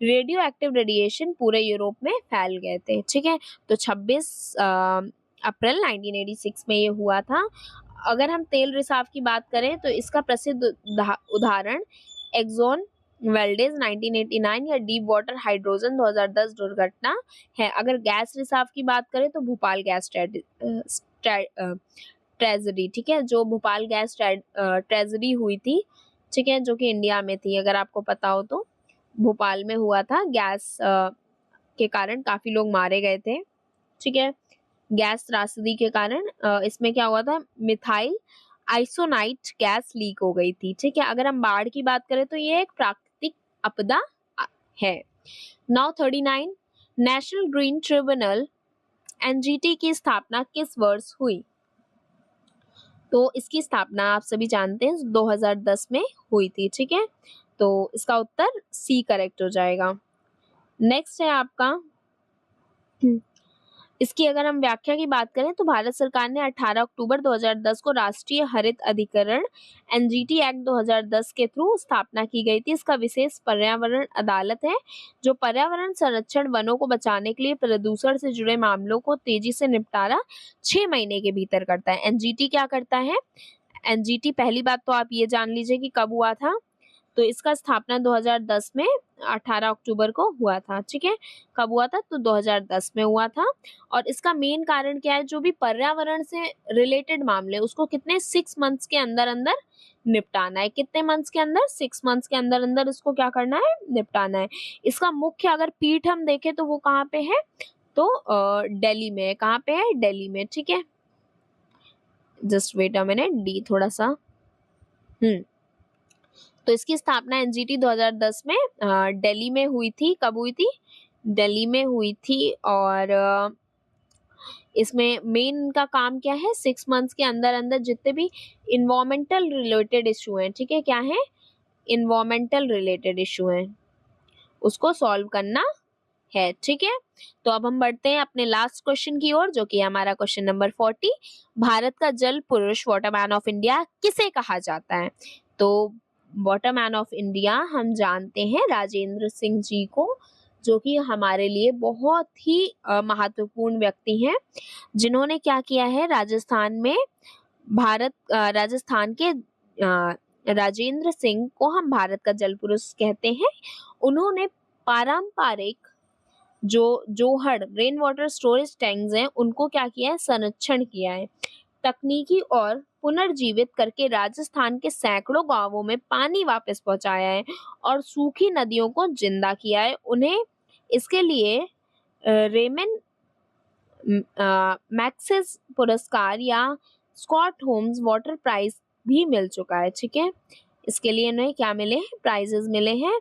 रेडियो एक्टिव रेडिएशन पूरे यूरोप में फैल गए थे, ठीक है। तो 26 अप्रैल 1986 में ये हुआ था। अगर हम तेल रिसाव की बात करें तो इसका प्रसिद्ध उदाहरण एक्सॉन वेल्डेज 1989 या डीप वाटर हाइड्रोजन 2010 दुर्घटना है। अगर गैस रिसाव की बात करें तो भोपाल गैस ट्रेजेडी, ठीक है, जो भोपाल गैस ट्रेजेडी हुई थी, ठीक है, जो कि इंडिया में थी, अगर आपको पता हो तो भोपाल में हुआ था। गैस के कारण काफी लोग मारे गए थे, ठीक है, गैस त्रासदी के कारण। इसमें क्या हुआ था? मिथाइल आइसोनाइट गैस लीक हो गई थी, ठीक है। अगर हम बाढ़ की बात करें तो ये एक प्राकृतिक आपदा है। Now 39, national green tribunal NGT की स्थापना किस वर्ष हुई? तो इसकी स्थापना आप सभी जानते हैं 2010 में हुई थी, ठीक है। तो इसका उत्तर सी करेक्ट हो जाएगा। नेक्स्ट है आपका, इसकी अगर हम व्याख्या की बात करें तो भारत सरकार ने 18 अक्टूबर 2010 को राष्ट्रीय हरित अधिकरण एनजीटी एक्ट 2010 के थ्रू स्थापना की गई थी। इसका विशेष पर्यावरण अदालत है, जो पर्यावरण संरक्षण, वनों को बचाने के लिए प्रदूषण से जुड़े मामलों को तेजी से निपटारा 6 महीने के भीतर करता है। एनजीटी क्या करता है? एनजीटी, पहली बात तो आप ये जान लीजिए कि कब हुआ था। तो इसका स्थापना 2010 में 18 अक्टूबर को हुआ था, ठीक है। कब हुआ था? तो 2010 में हुआ था। और इसका मेन कारण क्या है? जो भी पर्यावरण से रिलेटेड मामले, उसको कितने 6 मंथ्स के अंदर अंदर निपटाना है। कितने मंथ्स के अंदर? 6 मंथ्स के अंदर अंदर इसको क्या करना है? निपटाना है। इसका मुख्य अगर पीठ हम देखें तो वो कहाँ पे है? तो दिल्ली में। कहाँ पे है? दिल्ली में, ठीक है। जस्ट वेट अ मिनट, डी थोड़ा सा तो इसकी स्थापना एनजीटी 2010 में दिल्ली में हुई थी। कब हुई थी? दिल्ली में हुई थी। और इसमें मेन का काम क्या है? 6 मंथ्स के अंदर अंदर जितने भी इन्वायरमेंटल रिलेटेड इशू हैं, ठीक है, क्या है? इन्वायरमेंटल रिलेटेड इशू हैं, उसको सॉल्व करना है, ठीक है। तो अब हम बढ़ते हैं अपने लास्ट क्वेश्चन की ओर, जो कि हमारा क्वेश्चन नंबर 40। भारत का जल पुरुष, वाटरमैन ऑफ इंडिया किसे कहा जाता है? तो वाटरमैन ऑफ इंडिया हम जानते हैं राजेंद्र सिंह जी को, जो कि हमारे लिए बहुत ही महत्वपूर्ण व्यक्ति हैं, जिन्होंने क्या किया है? राजस्थान में राजस्थान के राजेंद्र सिंह को हम भारत का जल पुरुष कहते हैं। उन्होंने पारंपरिक जो जोहड़ रेन वाटर स्टोरेज टैंक्स हैं, उनको क्या किया है? संरक्षण किया है। तकनीकी और पुनर्जीवित करके राजस्थान के सैकड़ों गांवों में पानी वापस पहुंचाया है और सूखी नदियों को जिंदा किया है। उन्हें इसके लिए रेमन मैक्सेस पुरस्कार या स्कॉट होम्स वाटर प्राइज भी मिल चुका है, ठीक है। इसके लिए इन्हें क्या मिले हैं? प्राइजेस मिले हैं।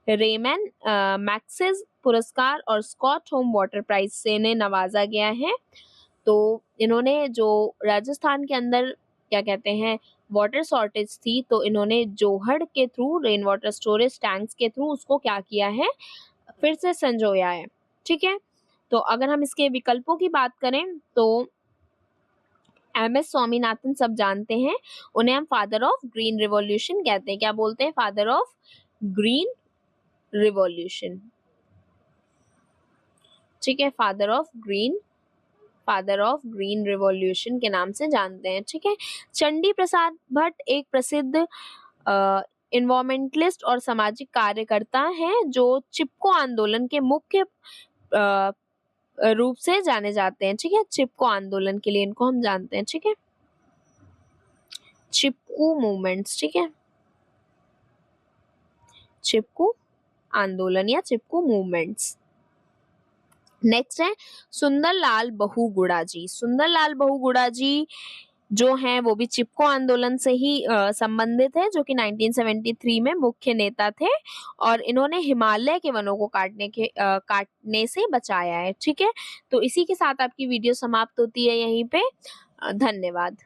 रेमन मैक्सेस पुरस्कार और स्कॉट होम वाटर प्राइज से इन्हें नवाजा गया है। तो इन्होंने जो राजस्थान के अंदर क्या कहते हैं वाटर शॉर्टेज थी, तो इन्होंने जोहड़ के through rain water storage tanks के थ्रू उसको क्या किया है, फिर से संजोया है। ठीक है, तो अगर हम इसके विकल्पों की बात करें तो एमएस स्वामीनाथन सब जानते हैं, उन्हें हम फादर ऑफ ग्रीन रिवॉल्यूशन कहते हैं। क्या बोलते हैं? Father of green revolution. ठीक है, फादर ऑफ ग्रीन रिवॉल्यूशन के नाम से जानते हैं। ठीक है, चंडी प्रसाद भट्ट एक प्रसिद्ध इन्वायरमेंटलिस्ट और सामाजिक कार्यकर्ता हैं जो चिपको आंदोलन के मुख्य रूप से जाने जाते हैं। ठीक है, चिपको आंदोलन के लिए इनको हम जानते हैं। ठीक है, चिपको मूवमेंट्स। ठीक है, चिपको आंदोलन या चिपको मूवमेंट्स। नेक्स्ट है सुंदरलाल बहुगुणा जी। सुंदरलाल बहुगुणा जी जो हैं वो भी चिपको आंदोलन से ही संबंधित है, जो कि 1973 में मुख्य नेता थे और इन्होंने हिमालय के वनों को काटने से बचाया है। ठीक है, तो इसी के साथ आपकी वीडियो समाप्त होती है यहीं पे। धन्यवाद।